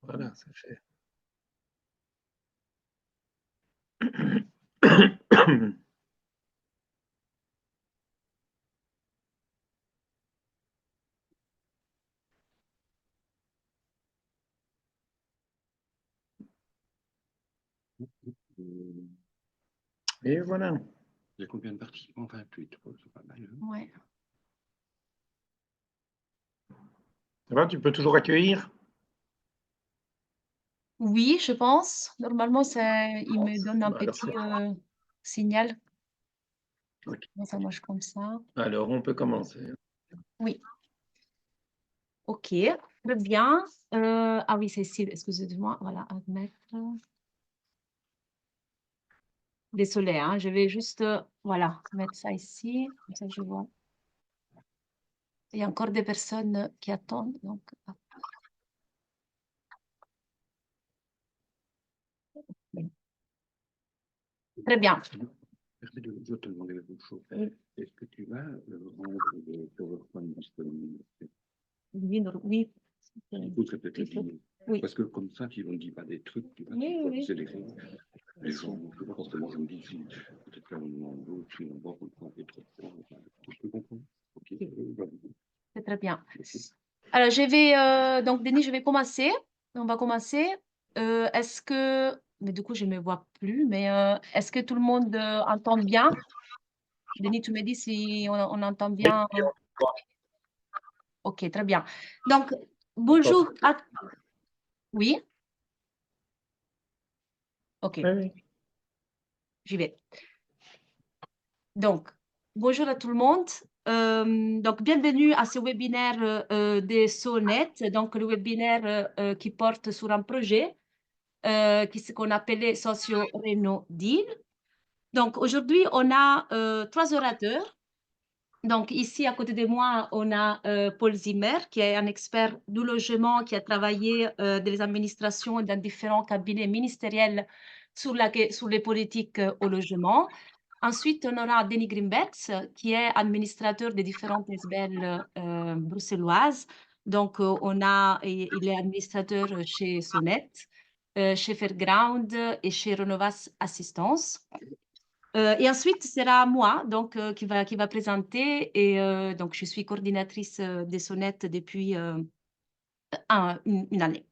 Voilà, c'est fait. Et voilà. Il y a combien de participants? 28, c'est pas mal. Hein? Ouais. Ça va, tu peux toujours accueillir? Oui, je pense. Normalement, il me donne un Bah alors, petit signal. Ok. Ça marche comme ça. Alors, on peut commencer. Oui. OK, très bien. Ah oui, Cécile, excusez-moi. Voilà, admettre. Désolée, hein, je vais juste voilà, mettre ça ici. Comme ça, je vois. Il y a encore des personnes qui attendent. Donc, hop. Très bien. Permets de te demander une chose. Est-ce que tu vas rendre le PowerPoint disponible? Oui. Du coup, c'est peut-être lié. Oui. Parce que comme ça, tu ne dis pas des trucs, tu vas Oui. les gens, je ne sais pas forcément, je me dis, si peut-être qu'à un moment ou l'autre, si on voit qu'on prend des trucs, tu peux comprendre. Ok, C'est très bien. Alors, je vais, donc, Denis, je vais commencer. On va commencer. Est-ce que, mais du coup, je ne me vois plus, mais est-ce que tout le monde entend bien? Denis, tu me dis si on entend bien. Ok, très bien. Donc, bonjour à... Oui? Ok, Oui. j'y vais. Donc, bonjour à tout le monde. Donc, bienvenue à ce webinaire des SONET, donc le webinaire qui porte sur un projet qu'on appelait Socio-Reno Deal. Donc, aujourd'hui, on a 3 orateurs. Donc, ici, à côté de moi, on a Paul Zimmer, qui est un expert du logement, qui a travaillé dans les administrations et dans différents cabinets ministériels sur les politiques au logement. Ensuite, on aura Denis Grimbergs, qui est administrateur des différentes SBL bruxelloises. Donc, il est administrateur chez Sonet, chez Fairground et chez Renovas Assistance. Et ensuite, ce sera moi donc, qui va présenter. Et donc, je suis coordinatrice des sonnettes depuis une année.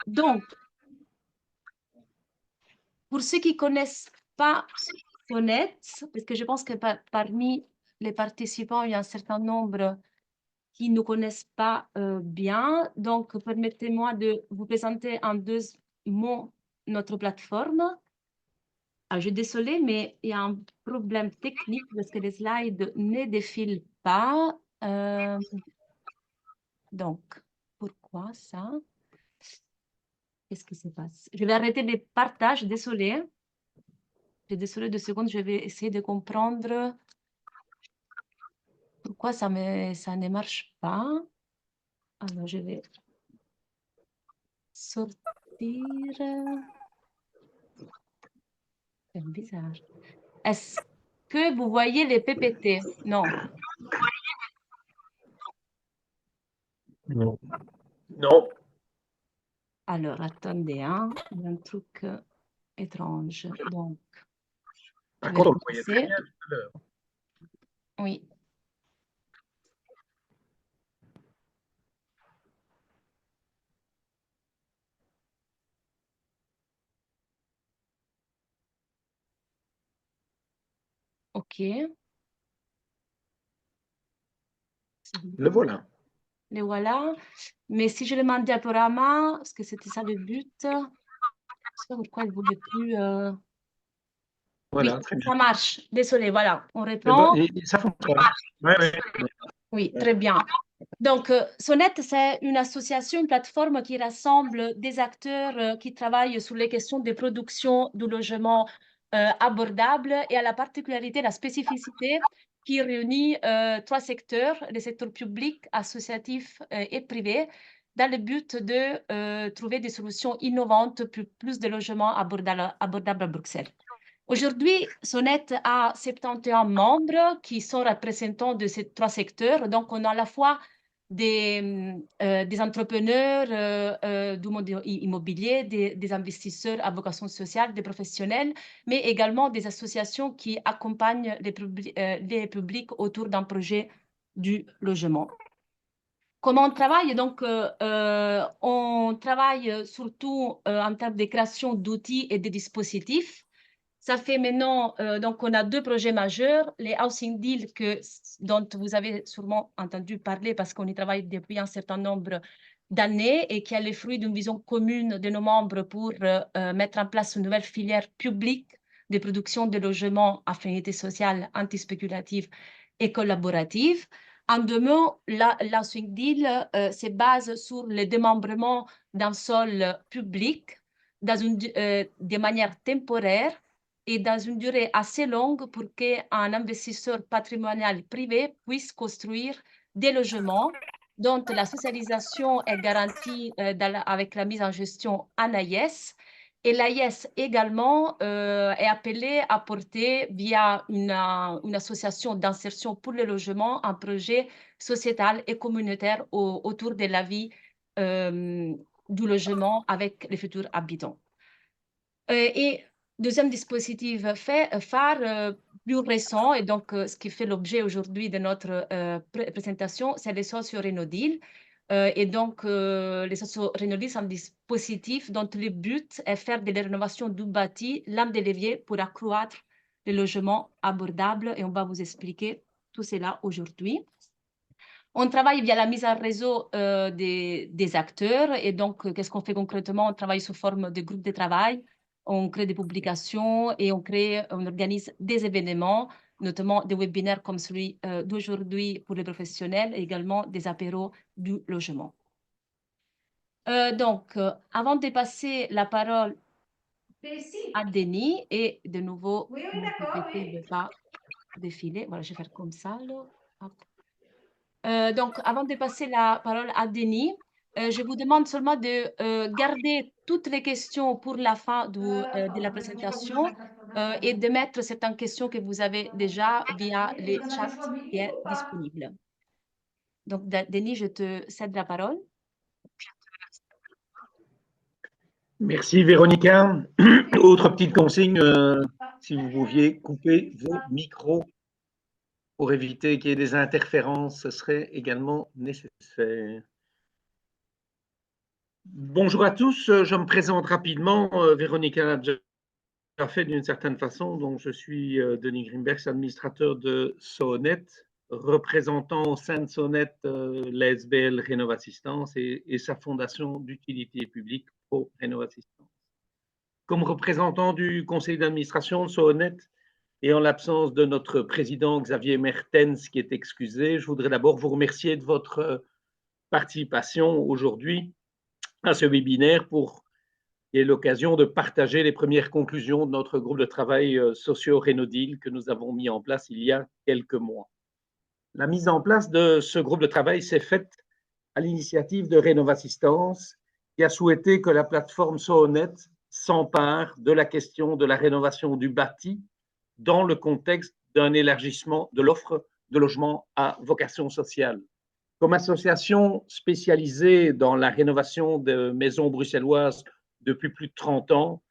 Donc, pour ceux qui ne connaissent pas Sonnet, parce que je pense que parmi les participants, il y a un certain nombre qui ne connaissent pas bien. Donc, permettez-moi de vous présenter en 2 mots notre plateforme. Ah, je suis désolée, mais il y a un problème technique parce que les slides ne défilent pas. Donc, pourquoi ça? Qu'est-ce qui se passe? Je vais arrêter les partages, désolée. Je suis désolée 2 secondes, je vais essayer de comprendre pourquoi ça ne marche pas. Alors, je vais sortir. C'est bizarre. Est-ce que vous voyez les PPT? Non. Non. Non. Alors, attendez, hein. Il y a un truc étrange. Donc, je Par vais contre, on le voyait très recommencer. bien tout à l'heure. Oui. OK. Le voilà. Les voilà. Mais si je le mets en diaporama, parce que c'était ça le but, je ne sais pas pourquoi il ne voulait plus. Voilà, Oui, très bien. ça marche. Désolée, voilà. On Bon, reprend. et ça fonctionne. Oui, oui. Oui, très bien. Donc, Sonnet, c'est une association, une plateforme qui rassemble des acteurs qui travaillent sur les questions de production du logement abordable et a la particularité, la spécificité qui réunit 3 secteurs, les secteurs publics, associatifs et privés, dans le but de trouver des solutions innovantes pour plus de logements abordables à Bruxelles. Aujourd'hui, Sonnet a 71 membres qui sont représentants de ces 3 secteurs. Donc, on a à la fois des entrepreneurs du monde immobilier, des investisseurs à vocation sociale, des professionnels, mais également des associations qui accompagnent les publics autour d'un projet du logement. Comment on travaille? Donc, on travaille surtout en termes de création d'outils et de dispositifs. Ça fait maintenant, donc on a 2 projets majeurs, les Housing Deals dont vous avez sûrement entendu parler parce qu'on y travaille depuis un certain nombre d'années et qui est le fruit d'une vision commune de nos membres pour mettre en place une nouvelle filière publique de production de logements à finalité sociale, antispéculative et collaborative. En 2 mots, l'Housing Deal se base sur le démembrement d'un sol public de manière temporaire et dans une durée assez longue pour qu'un investisseur patrimonial privé puisse construire des logements dont la socialisation est garantie avec la mise en gestion en AIS. Et l'AIS également est appelée à porter via une association d'insertion pour le logement un projet sociétal et communautaire autour de la vie du logement avec les futurs habitants. Et deuxième dispositif phare, plus récent, et donc ce qui fait l'objet aujourd'hui de notre présentation, c'est les socio-Renaudil. Et donc, les socio-Renaudil sont un dispositif dont le but est de faire de la rénovation du bâti l'un des leviers pour accroître les logements abordables. Et on va vous expliquer tout cela aujourd'hui. On travaille via la mise en réseau des acteurs. Et donc, qu'est-ce qu'on fait concrètement? On travaille sous forme de groupes de travail. On crée des publications et on organise des événements, notamment des webinaires comme celui d'aujourd'hui pour les professionnels et également des apéros du logement. Avant de passer la parole à Denis, et de nouveau, mon PPT ne veut pas défiler. Voilà, je vais faire comme ça. Donc, avant de passer la parole à Denis, je vous demande seulement de garder toutes les questions pour la fin de la présentation et de mettre certaines questions que vous avez déjà via le chat qui est disponible. Donc, Denis, je te cède la parole. Merci, Véronica. Autre petite consigne, si vous pouviez couper vos micros pour éviter qu'il y ait des interférences, ce serait également nécessaire. Bonjour à tous, je me présente rapidement. Véronica l'a déjà fait d'une certaine façon. Donc, je suis Denis Grimberg, administrateur de SONET, représentant au sein de SONET l'ASBL Rénovassistance et sa fondation d'utilité publique Pro Rénovassistance. Comme représentant du conseil d'administration de SONET et en l'absence de notre président Xavier Mertens qui est excusé, je voudrais d'abord vous remercier de votre participation aujourd'hui à ce webinaire pour qu'il y ait l'occasion de partager les premières conclusions de notre groupe de travail socio-Renaudil que nous avons mis en place il y a quelques mois. La mise en place de ce groupe de travail s'est faite à l'initiative de Rénovassistance qui a souhaité que la plateforme SONET s'empare de la question de la rénovation du bâti dans le contexte d'un élargissement de l'offre de logements à vocation sociale. Comme association spécialisée dans la rénovation de maisons bruxelloises depuis plus de 30 ans,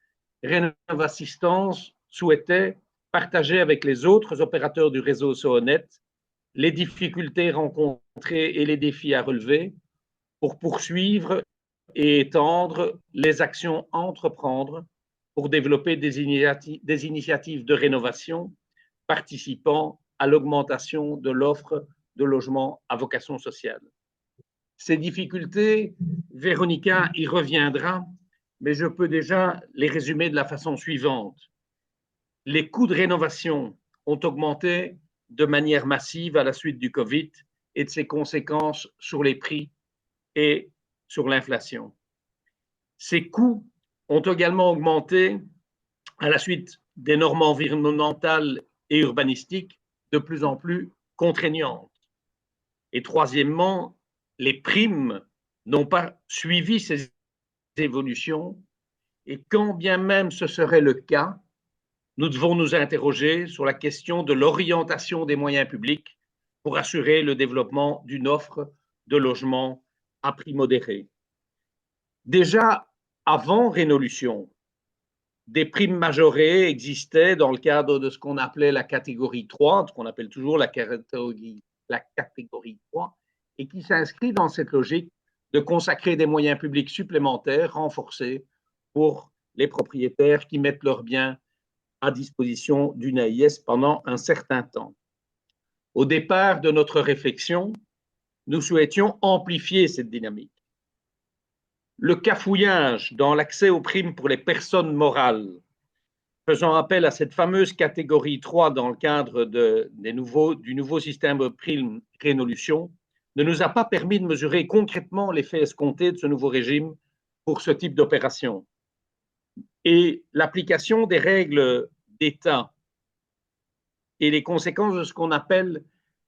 Rénovassistance souhaitait partager avec les autres opérateurs du réseau SONET les difficultés rencontrées et les défis à relever pour poursuivre et étendre les actions à entreprendre pour développer des initiatives de rénovation participant à l'augmentation de l'offre de logements à vocation sociale. Ces difficultés, Véronica y reviendra, mais je peux déjà les résumer de la façon suivante. Les coûts de rénovation ont augmenté de manière massive à la suite du Covid et de ses conséquences sur les prix et sur l'inflation. Ces coûts ont également augmenté à la suite des normes environnementales et urbanistiques de plus en plus contraignantes. Et troisièmement, les primes n'ont pas suivi ces évolutions et quand bien même ce serait le cas, nous devons nous interroger sur la question de l'orientation des moyens publics pour assurer le développement d'une offre de logement à prix modéré. Déjà avant Rénolution, des primes majorées existaient dans le cadre de ce qu'on appelait la catégorie 3, ce qu'on appelle toujours la catégorie 3, et qui s'inscrit dans cette logique de consacrer des moyens publics supplémentaires renforcés pour les propriétaires qui mettent leurs biens à disposition d'une AIS pendant un certain temps. Au départ de notre réflexion, nous souhaitions amplifier cette dynamique. Le cafouillage dans l'accès aux primes pour les personnes morales, faisant appel à cette fameuse catégorie 3 dans le cadre du nouveau système de prime Rénolution, ne nous a pas permis de mesurer concrètement l'effet escompté de ce nouveau régime pour ce type d'opération. Et l'application des règles d'État et les conséquences de ce qu'on appelle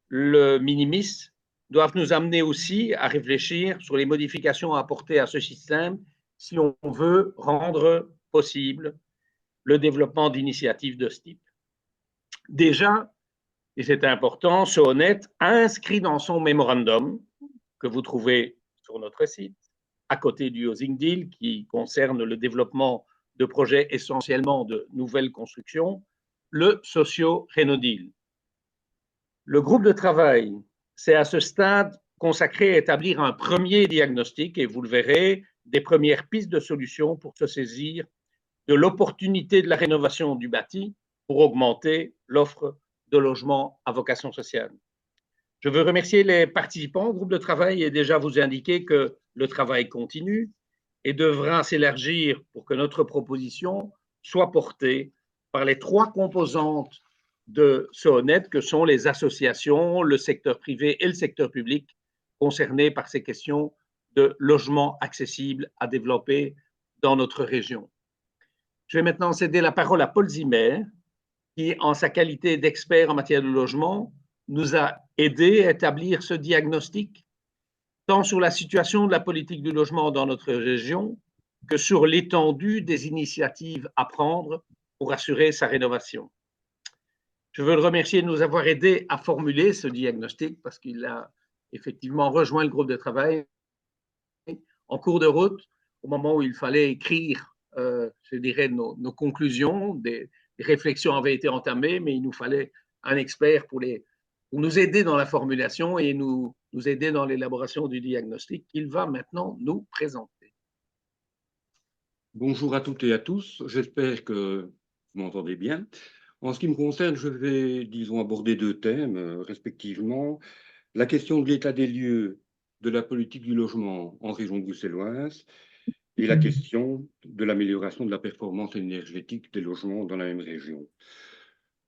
le minimis doivent nous amener aussi à réfléchir sur les modifications à apporter à ce système si on veut rendre possible le développement d'initiatives de ce type. Déjà, et c'est important, SONET a inscrit dans son mémorandum, que vous trouvez sur notre site, à côté du Housing Deal, qui concerne le développement de projets essentiellement de nouvelles constructions, le Socio-Reno Deal. Le groupe de travail s'est à ce stade consacré à établir un premier diagnostic, et vous le verrez, des premières pistes de solutions pour se saisir de l'opportunité de la rénovation du bâti pour augmenter l'offre de logements à vocation sociale. Je veux remercier les participants au groupe de travail et déjà vous indiquer que le travail continue et devra s'élargir pour que notre proposition soit portée par les 3 composantes de SONET, que sont les associations, le secteur privé et le secteur public concernés par ces questions de logement accessible à développer dans notre région. Je vais maintenant céder la parole à Paul Zimmer, qui, en sa qualité d'expert en matière de logement, nous a aidé à établir ce diagnostic, tant sur la situation de la politique du logement dans notre région que sur l'étendue des initiatives à prendre pour assurer sa rénovation. Je veux le remercier de nous avoir aidés à formuler ce diagnostic parce qu'il a effectivement rejoint le groupe de travail en cours de route, au moment où il fallait écrire, je dirais, nos conclusions. Des réflexions avaient été entamées, mais il nous fallait un expert pour nous aider dans la formulation et nous aider dans l'élaboration du diagnostic qu'il va maintenant nous présenter. Bonjour à toutes et à tous, j'espère que vous m'entendez bien. En ce qui me concerne, je vais, disons, aborder 2 thèmes, respectivement. La question de l'état des lieux de la politique du logement en région bruxelloise et la question de l'amélioration de la performance énergétique des logements dans la même région.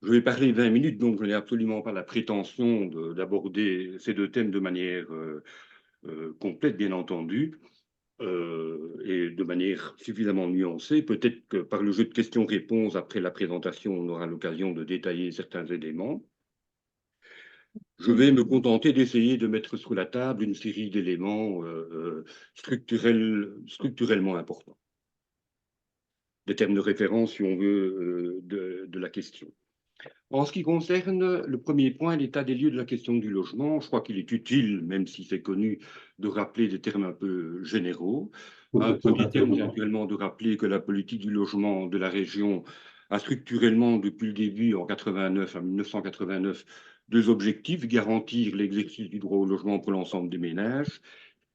Je vais parler 20 minutes, donc je n'ai absolument pas la prétention d'aborder ces 2 thèmes de manière complète, bien entendu, et de manière suffisamment nuancée. Peut-être que par le jeu de questions-réponses, après la présentation, on aura l'occasion de détailler certains éléments. Je vais me contenter d'essayer de mettre sur la table une série d'éléments structurellement importants. Des termes de référence, si on veut, de la question. En ce qui concerne le premier point, l'état des lieux de la question du logement, je crois qu'il est utile, même si c'est connu, de rappeler des termes un peu généraux. Un premier terme, c'est actuellement de rappeler que la politique du logement de la région a structurellement, depuis le début, en 1989, 2 objectifs: garantir l'exercice du droit au logement pour l'ensemble des ménages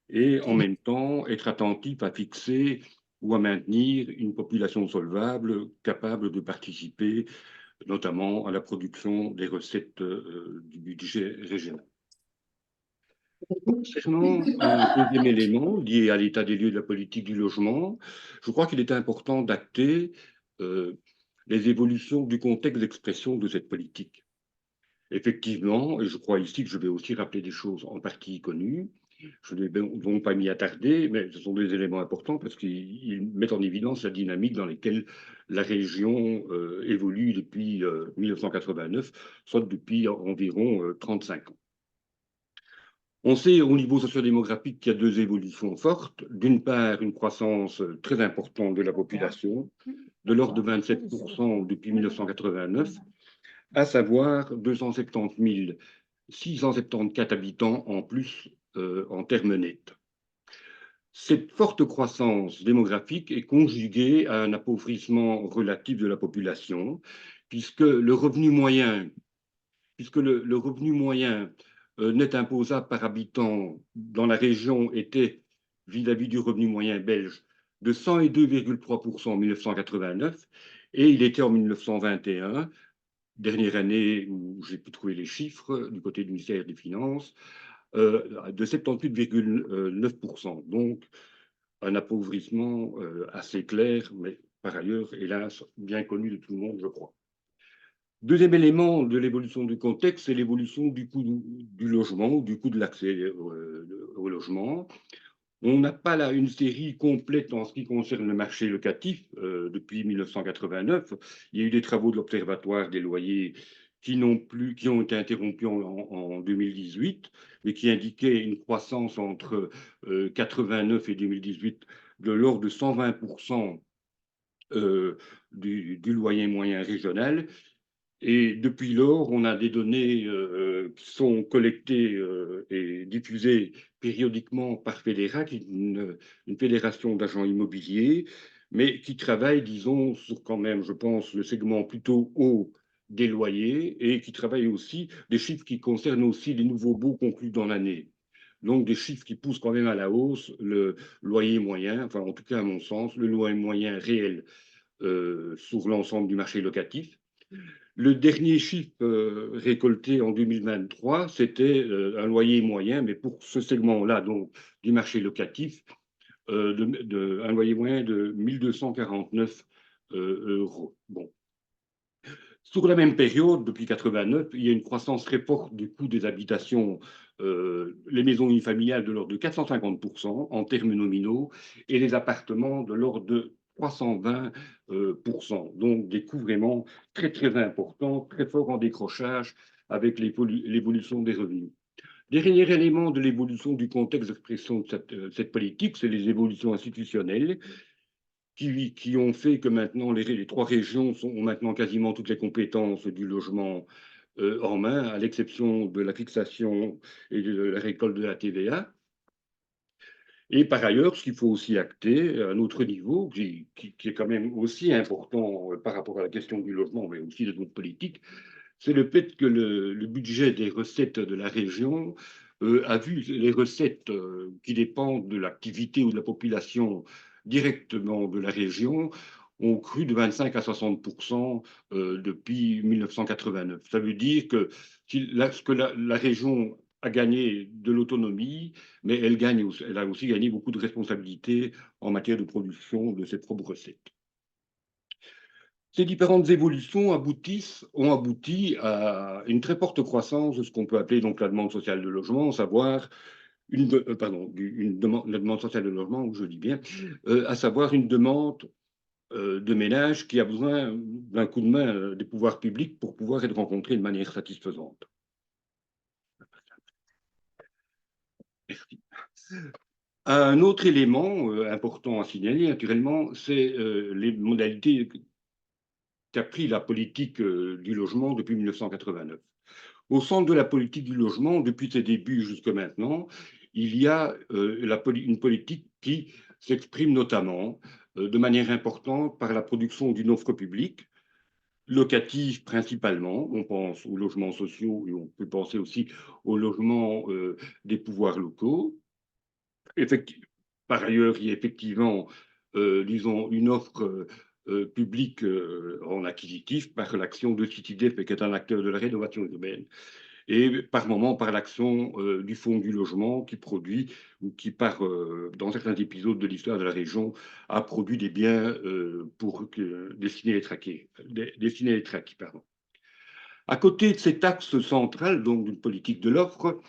et, en même temps, être attentif à fixer ou à maintenir une population solvable capable de participer notamment à la production des recettes du budget régional. Concernant un deuxième élément lié à l'état des lieux de la politique du logement, je crois qu'il est important d'acter les évolutions du contexte d'expression de cette politique. Effectivement, et je crois ici que je vais aussi rappeler des choses en partie connues, je n'ai donc pas m'y attarder, mais ce sont des éléments importants parce qu'ils mettent en évidence la dynamique dans laquelle la région évolue depuis 1989, soit depuis environ 35 ans. On sait au niveau sociodémographique qu'il y a deux évolutions fortes. D'une part, une croissance très importante de la population, de l'ordre de 27% depuis 1989, à savoir 270 674 habitants en plus en termes nets. Cette forte croissance démographique est conjuguée à un appauvrissement relatif de la population, puisque le revenu moyen, net imposable par habitant dans la région était, vis-à-vis du revenu moyen belge, de 102,3% en 1989, et il était en 1921, dernière année où j'ai pu trouver les chiffres du côté du ministère des Finances, de 78,9%. Donc, un appauvrissement assez clair, mais par ailleurs, hélas, bien connu de tout le monde, je crois. Deuxième élément de l'évolution du contexte, c'est l'évolution du coût du logement, du coût de l'accès au logement. On n'a pas là une série complète en ce qui concerne le marché locatif depuis 1989. Il y a eu des travaux de l'Observatoire des loyers qui ont été interrompus en 2018, mais qui indiquaient une croissance entre 89 et 2018 de l'ordre de 120% du loyer moyen régional. Et depuis lors, on a des données qui sont collectées et diffusées périodiquement par Fédéra, qui est une fédération d'agents immobiliers, mais qui travaille, disons, sur quand même, je pense, le segment plutôt haut des loyers et qui travaille aussi des chiffres qui concernent aussi les nouveaux baux conclus dans l'année. Donc des chiffres qui poussent quand même à la hausse le loyer moyen, enfin en tout cas à mon sens, le loyer moyen réel sur l'ensemble du marché locatif. Le dernier chiffre récolté en 2023, c'était un loyer moyen, mais pour ce segment-là, donc du marché locatif, un loyer moyen de 1 249 euros. Bon. Sur la même période, depuis 1989, il y a une croissance très forte du coût des habitations, les maisons unifamiliales de l'ordre de 450% en termes nominaux, et les appartements de l'ordre de 320%. Donc des coûts vraiment très très importants, très forts en décrochage avec l'évolution des revenus. Dernier élément de l'évolution du contexte d'expression de cette politique, c'est les évolutions institutionnelles qui ont fait que maintenant les trois régions ont maintenant quasiment toutes les compétences du logement en main, à l'exception de la fixation et de la récolte de la TVA. Et par ailleurs, ce qu'il faut aussi acter à un autre niveau, qui est quand même aussi important par rapport à la question du logement, mais aussi de notre politique, c'est le fait que le budget des recettes de la région a vu les recettes qui dépendent de l'activité ou de la population directement de la région ont cru de 25 à 60% depuis 1989. Ça veut dire que ce que la région a gagné de l'autonomie, mais elle a aussi gagné beaucoup de responsabilités en matière de production de ses propres recettes. Ces différentes évolutions ont abouti à une très forte croissance de ce qu'on peut appeler donc la demande sociale de logement, à savoir la demande sociale de logement, je dis bien, à savoir une demande de ménage qui a besoin d'un coup de main des pouvoirs publics pour pouvoir être rencontrée de manière satisfaisante. Merci. Un autre élément important à signaler, naturellement, c'est les modalités qu'a pris la politique du logement depuis 1989. Au centre de la politique du logement, depuis ses débuts jusqu'à maintenant, il y a une politique qui s'exprime notamment de manière importante par la production d'une offre publique, locative principalement. On pense aux logements sociaux et on peut penser aussi aux logements des pouvoirs locaux. Par ailleurs, il y a effectivement, disons, une offre publique en acquisitif par l'action de CityDep, qui est un acteur de la rénovation urbaine, et par moment par l'action du Fonds du logement qui produit ou qui, dans certains épisodes de l'histoire de la région, a produit des biens destinés à être acquis. À côté de cet axe central, donc d'une politique de l'offre,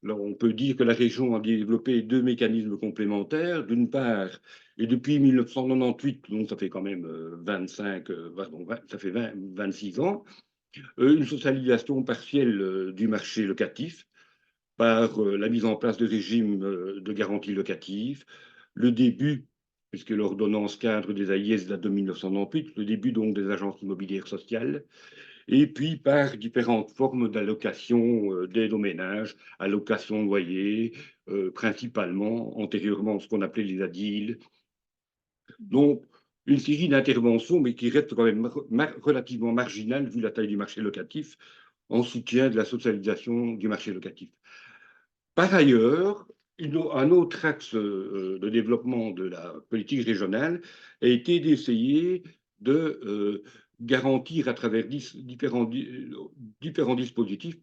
on peut dire que la région a développé deux mécanismes complémentaires. D'une part, et depuis 1998, donc ça fait quand même 26 ans, une socialisation partielle du marché locatif par la mise en place de régimes de garantie locative, le début, puisque l'ordonnance cadre des AIS date de 1998, le début donc des agences immobilières sociales, et puis par différentes formes d'allocation d'aide aux ménages, allocation de loyer, principalement antérieurement ce qu'on appelait les ADIL. Donc, une série d'interventions, mais qui reste quand même relativement marginale vu la taille du marché locatif, en soutien de la socialisation du marché locatif. Par ailleurs, un autre axe de développement de la politique régionale a été d'essayer de garantir à travers différents dispositifs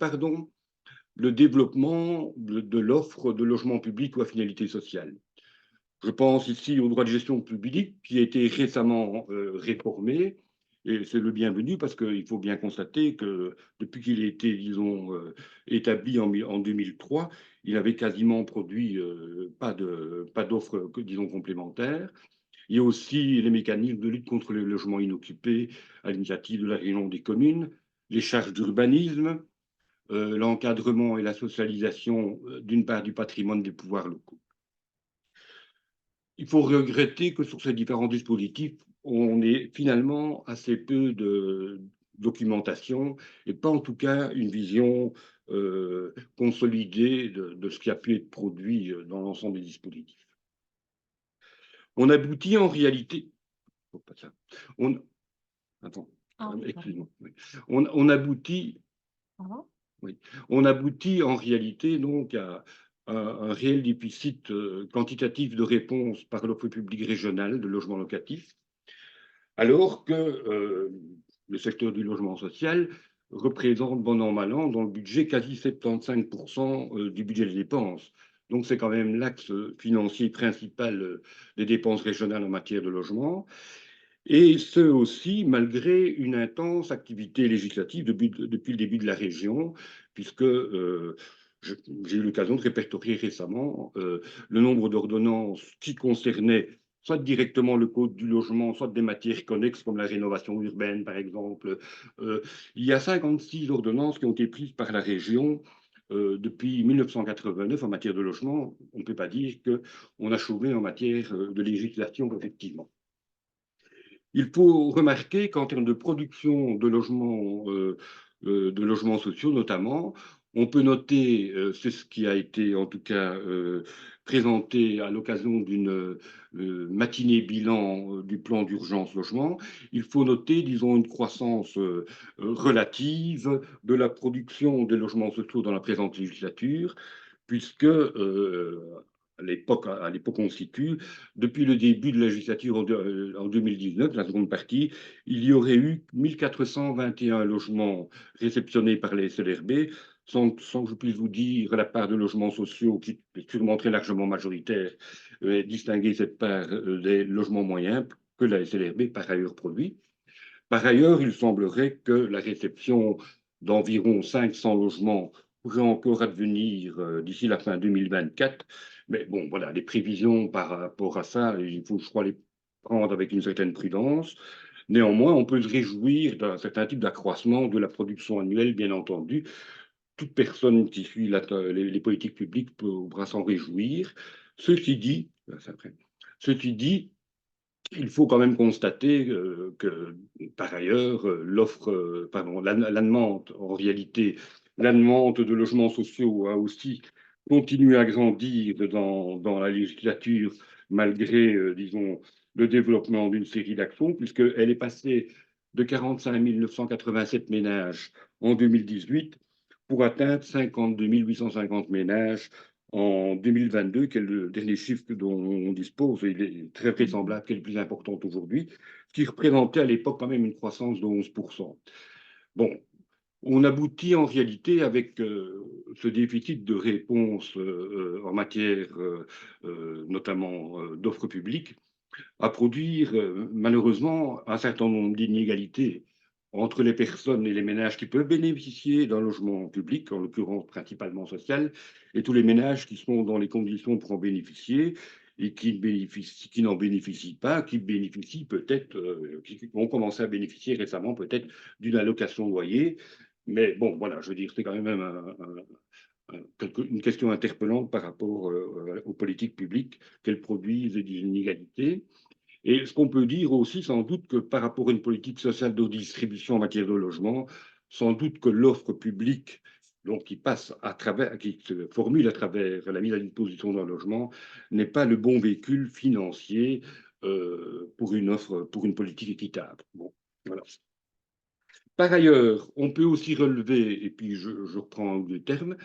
le développement de l'offre de logements publics ou à finalité sociale. Je pense ici au droit de gestion publique qui a été récemment réformé, et c'est le bienvenu parce qu'il faut bien constater que depuis qu'il a été, disons, établi en 2003, il n'avait quasiment produit pas d'offres, disons, complémentaires. Il y a aussi les mécanismes de lutte contre les logements inoccupés à l'initiative de la région des communes, les charges d'urbanisme, l'encadrement et la socialisation d'une part du patrimoine des pouvoirs locaux. Il faut regretter que sur ces différents dispositifs, on ait finalement assez peu de documentation et pas en tout cas une vision consolidée de ce qui a pu être produit dans l'ensemble des dispositifs. On aboutit en réalité. Oh, pas ça. Attends, excuse-moi. Oui. On aboutit. Oui. On aboutit en réalité donc à un réel déficit quantitatif de réponse par l'offre publique régionale de logement locatif, alors que le secteur du logement social représente bon an mal an dans le budget quasi 75% du budget des dépenses. Donc c'est quand même l'axe financier principal des dépenses régionales en matière de logement. Et ce aussi malgré une intense activité législative depuis le début de la région, puisque j'ai eu l'occasion de répertorier récemment le nombre d'ordonnances qui concernaient soit directement le code du logement, soit des matières connexes comme la rénovation urbaine, par exemple. Il y a 56 ordonnances qui ont été prises par la région depuis 1989 en matière de logement. On ne peut pas dire qu'on a chômé en matière de législation, effectivement. Il faut remarquer qu'en termes de production de logements sociaux notamment, on peut noter, c'est ce qui a été en tout cas présenté à l'occasion d'une matinée bilan du plan d'urgence logement, il faut noter, disons, une croissance relative de la production de logements sociaux dans la présente législature, puisque à l'époque on situe, depuis le début de la législature en 2019, la seconde partie, il y aurait eu 1421 logements réceptionnés par les SLRB, sans que je puisse vous dire la part de logements sociaux qui est sûrement très largement majoritaire, distinguer cette part des logements moyens que la SLRB par ailleurs produit. Par ailleurs, il semblerait que la réception d'environ 500 logements pourrait encore advenir d'ici la fin 2024. Mais bon, voilà, les prévisions par rapport à ça, il faut, je crois, les prendre avec une certaine prudence. Néanmoins, on peut se réjouir d'un certain type d'accroissement de la production annuelle, bien entendu. Toute personne qui suit les politiques publiques pourra s'en réjouir. Ceci dit, il faut quand même constater que, par ailleurs, la demande, en réalité, la demande de logements sociaux a aussi continué à grandir dans la législature, malgré, disons, le développement d'une série d'actions, puisqu'elle est passée de 45 987 ménages en 2018 pour atteindre 52 850 ménages en 2022, qui est le dernier chiffre dont on dispose, et il est très vraisemblable qu'elle est le plus importante aujourd'hui, ce qui représentait à l'époque quand même une croissance de 11%. Bon, on aboutit en réalité avec ce déficit de réponse en matière notamment d'offres publiques à produire malheureusement un certain nombre d'inégalités entre les personnes et les ménages qui peuvent bénéficier d'un logement public, en l'occurrence principalement social, et tous les ménages qui sont dans les conditions pour en bénéficier et qui n'en bénéficient pas, qui bénéficient peut-être, qui ont commencé à bénéficier récemment peut-être d'une allocation loyer. Mais bon, voilà, je veux dire, c'est quand même une question interpellante par rapport aux politiques publiques qu'elles produisent des inégalités. Et ce qu'on peut dire aussi, sans doute, que par rapport à une politique sociale de distribution en matière de logement, sans doute que l'offre publique, donc qui passe à travers, qui se formule à travers la mise à disposition d'un logement, n'est pas le bon véhicule financier pour une offre, pour une politique équitable. Bon, voilà. Par ailleurs, on peut aussi relever, et puis je reprends le terme,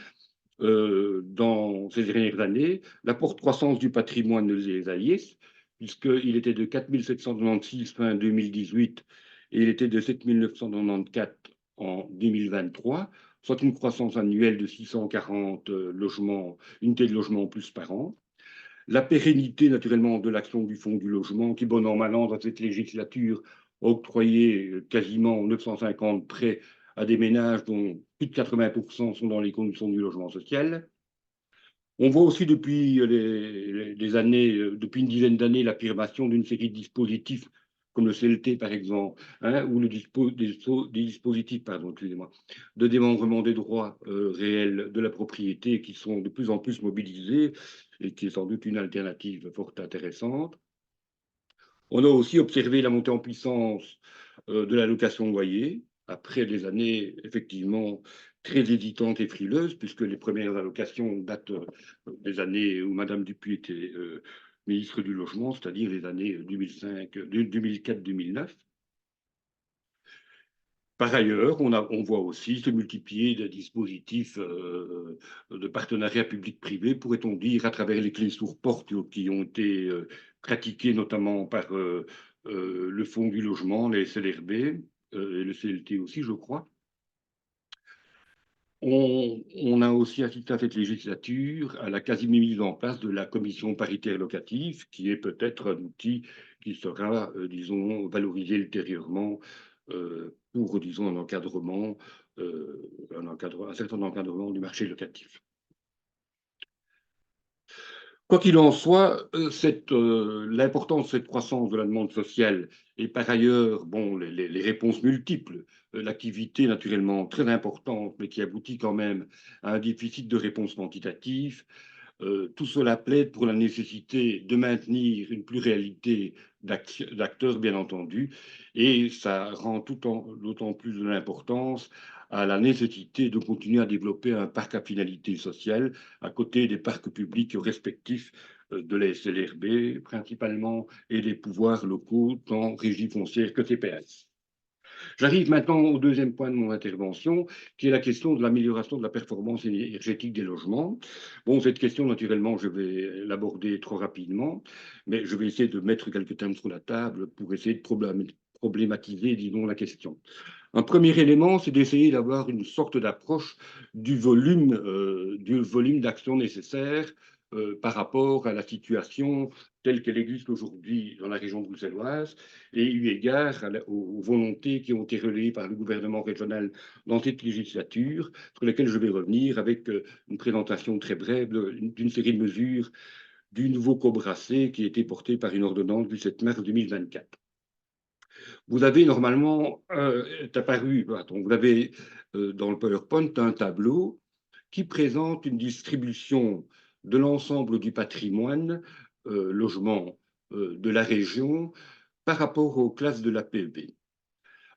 dans ces dernières années, la forte croissance du patrimoine des AIS, puisqu'il était de 4 796 fin 2018 et il était de 7 994 en 2023, soit une croissance annuelle de 640 logements, unités de logement en plus par an. La pérennité, naturellement, de l'action du Fonds du logement, qui, bon an, mal an, dans cette législature, a octroyé quasiment 950 prêts à des ménages dont plus de 80% sont dans les conditions du logement social. On voit aussi depuis les années, depuis une dizaine d'années, l'affirmation d'une série de dispositifs comme le CLT par exemple, hein, ou des dispositifs de démembrement des droits réels de la propriété qui sont de plus en plus mobilisés et qui est sans doute une alternative fort intéressante. On a aussi observé la montée en puissance de la location de loyer, après des années effectivement très hésitantes et frileuses, puisque les premières allocations datent des années où Madame Dupuy était ministre du Logement, c'est-à-dire les années 2004-2009. Par ailleurs, on voit aussi se multiplier des dispositifs de partenariat public-privé, pourrait-on dire, à travers les clés sur porte qui ont été pratiquées notamment par le Fonds du logement, les SLRB et le CLT aussi, je crois. On a aussi assisté à cette législature à la quasi-mise en place de la commission paritaire locative, qui est peut-être un outil qui sera, disons, valorisé ultérieurement pour, disons, un encadrement, un certain encadrement du marché locatif. Quoi qu'il en soit, l'importance de cette croissance de la demande sociale et par ailleurs, bon, les réponses multiples, l'activité naturellement très importante, mais qui aboutit quand même à un déficit de réponses quantitatives, tout cela plaide pour la nécessité de maintenir une pluralité d'acteurs, bien entendu, et ça rend d'autant plus de l'importance à la nécessité de continuer à développer un parc à finalité sociale à côté des parcs publics respectifs de la SLRB principalement et des pouvoirs locaux, tant régie foncière que TPS. J'arrive maintenant au deuxième point de mon intervention, qui est la question de l'amélioration de la performance énergétique des logements. Bon, cette question, naturellement, je vais l'aborder trop rapidement, mais je vais essayer de mettre quelques termes sur la table pour essayer de problématiser, disons, la question. Un premier élément, c'est d'essayer d'avoir une sorte d'approche du volume d'action nécessaire par rapport à la situation telle qu'elle existe aujourd'hui dans la région bruxelloise et eu égard aux volontés qui ont été relayées par le gouvernement régional dans cette législature, sur lesquelles je vais revenir avec une présentation très brève d'une série de mesures du nouveau COBRAC qui a été porté par une ordonnance du 7 mars 2024. Vous avez normalement, vous avez dans le PowerPoint un tableau qui présente une distribution de l'ensemble du patrimoine logement de la région par rapport aux classes de la PEB.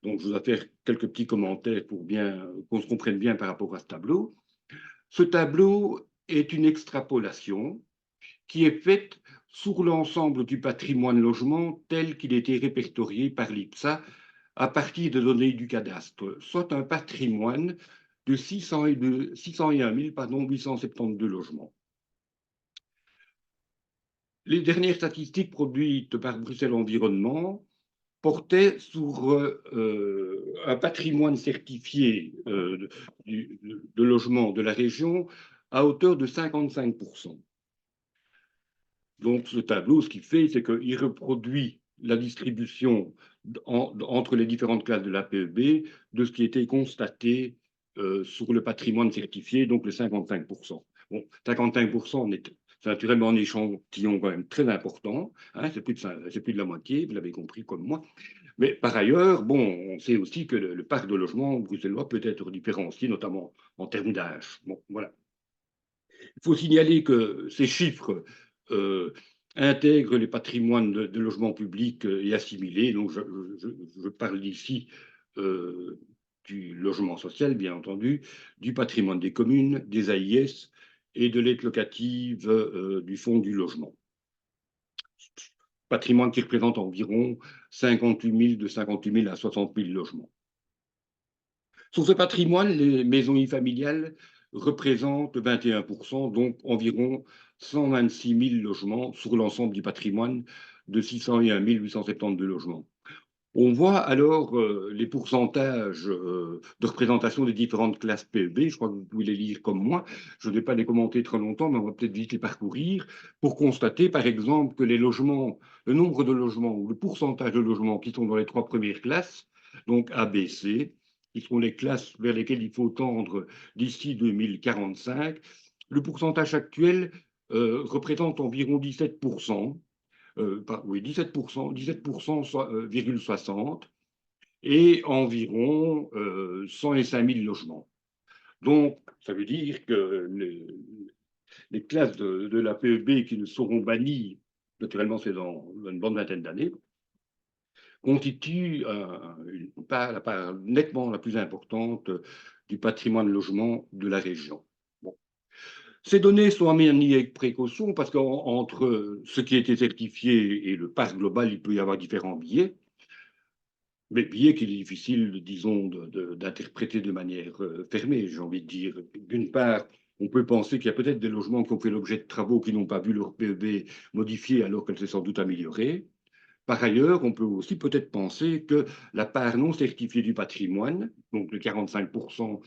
Donc, je vais faire quelques petits commentaires pour bien qu'on se comprenne bien par rapport à ce tableau. Ce tableau est une extrapolation qui est faite sur l'ensemble du patrimoine logement tel qu'il a été répertorié par l'IPSA à partir de données du cadastre, soit un patrimoine de 601 872 logements. Les dernières statistiques produites par Bruxelles Environnement portaient sur un patrimoine certifié de logement de la région à hauteur de 55%. Donc, ce tableau, ce qu'il fait, c'est qu'il reproduit la distribution entre les différentes classes de la PEB de ce qui était constaté sur le patrimoine certifié, donc le 55%. Bon, 55%, c'est naturellement un échantillon quand même très important, hein, c'est plus de la moitié, vous l'avez compris comme moi. Mais par ailleurs, bon, on sait aussi que le parc de logement bruxellois peut être différencié, notamment en termes d'âge. Bon, voilà. faut signaler que ces chiffres intègrent les patrimoines de logements publics et assimilés. Donc, je parle ici du logement social, bien entendu, du patrimoine des communes, des AIS et de l'aide locative du fonds du logement. Patrimoine qui représente environ 58 000 à 60 000 logements. Sur ce patrimoine, les maisons unifamiliales représentent 21%, donc environ 126 000 logements sur l'ensemble du patrimoine de 601 872 logements. On voit alors les pourcentages de représentation des différentes classes PEB. Je crois que vous pouvez les lire comme moi. Je ne vais pas les commenter très longtemps, mais on va peut-être vite les parcourir pour constater, par exemple, que les logements, le nombre de logements ou le pourcentage de logements qui sont dans les 3 premières classes, donc A, B, C, qui sont les classes vers lesquelles il faut tendre d'ici 2045, le pourcentage actuel représente environ 17%. Oui, 17%, 17,60 et environ 105 000 logements. Donc, ça veut dire que les classes de la PEB qui ne seront bannies, naturellement c'est dans une bonne vingtaine d'années, constituent la part nettement la plus importante du patrimoine logement de la région. Bon. Ces données sont à manier avec précaution parce qu'entre ce qui a été certifié et le parc global, il peut y avoir différents biais, mais biais qu'il est difficile, disons, d'interpréter de manière fermée, j'ai envie de dire. D'une part, on peut penser qu'il y a peut-être des logements qui ont fait l'objet de travaux qui n'ont pas vu leur PEB modifié alors qu'elle s'est sans doute améliorée. Par ailleurs, on peut aussi peut-être penser que la part non certifiée du patrimoine, donc le 45%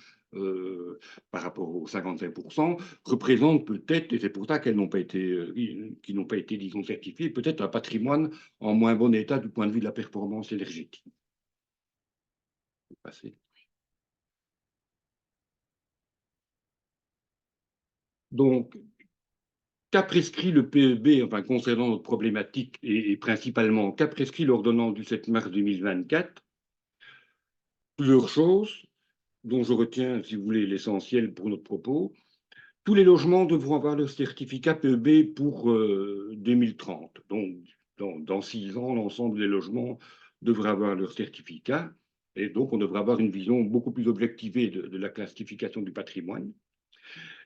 par rapport aux 55%, représente peut-être, et c'est pour ça qu'elles n'ont pas été, qui n'ont pas été, disons, certifiées, peut-être un patrimoine en moins bon état du point de vue de la performance énergétique. Donc, qu'a prescrit le PEB, enfin, concernant notre problématique, et principalement, qu'a prescrit l'ordonnance du 7 mars 2024? Plusieurs choses, dont je retiens, si vous voulez, l'essentiel pour notre propos. Tous les logements devront avoir leur certificat PEB pour 2030. Donc, dans 6 ans, l'ensemble des logements devraient avoir leur certificat. Et donc, on devrait avoir une vision beaucoup plus objectivée de la classification du patrimoine.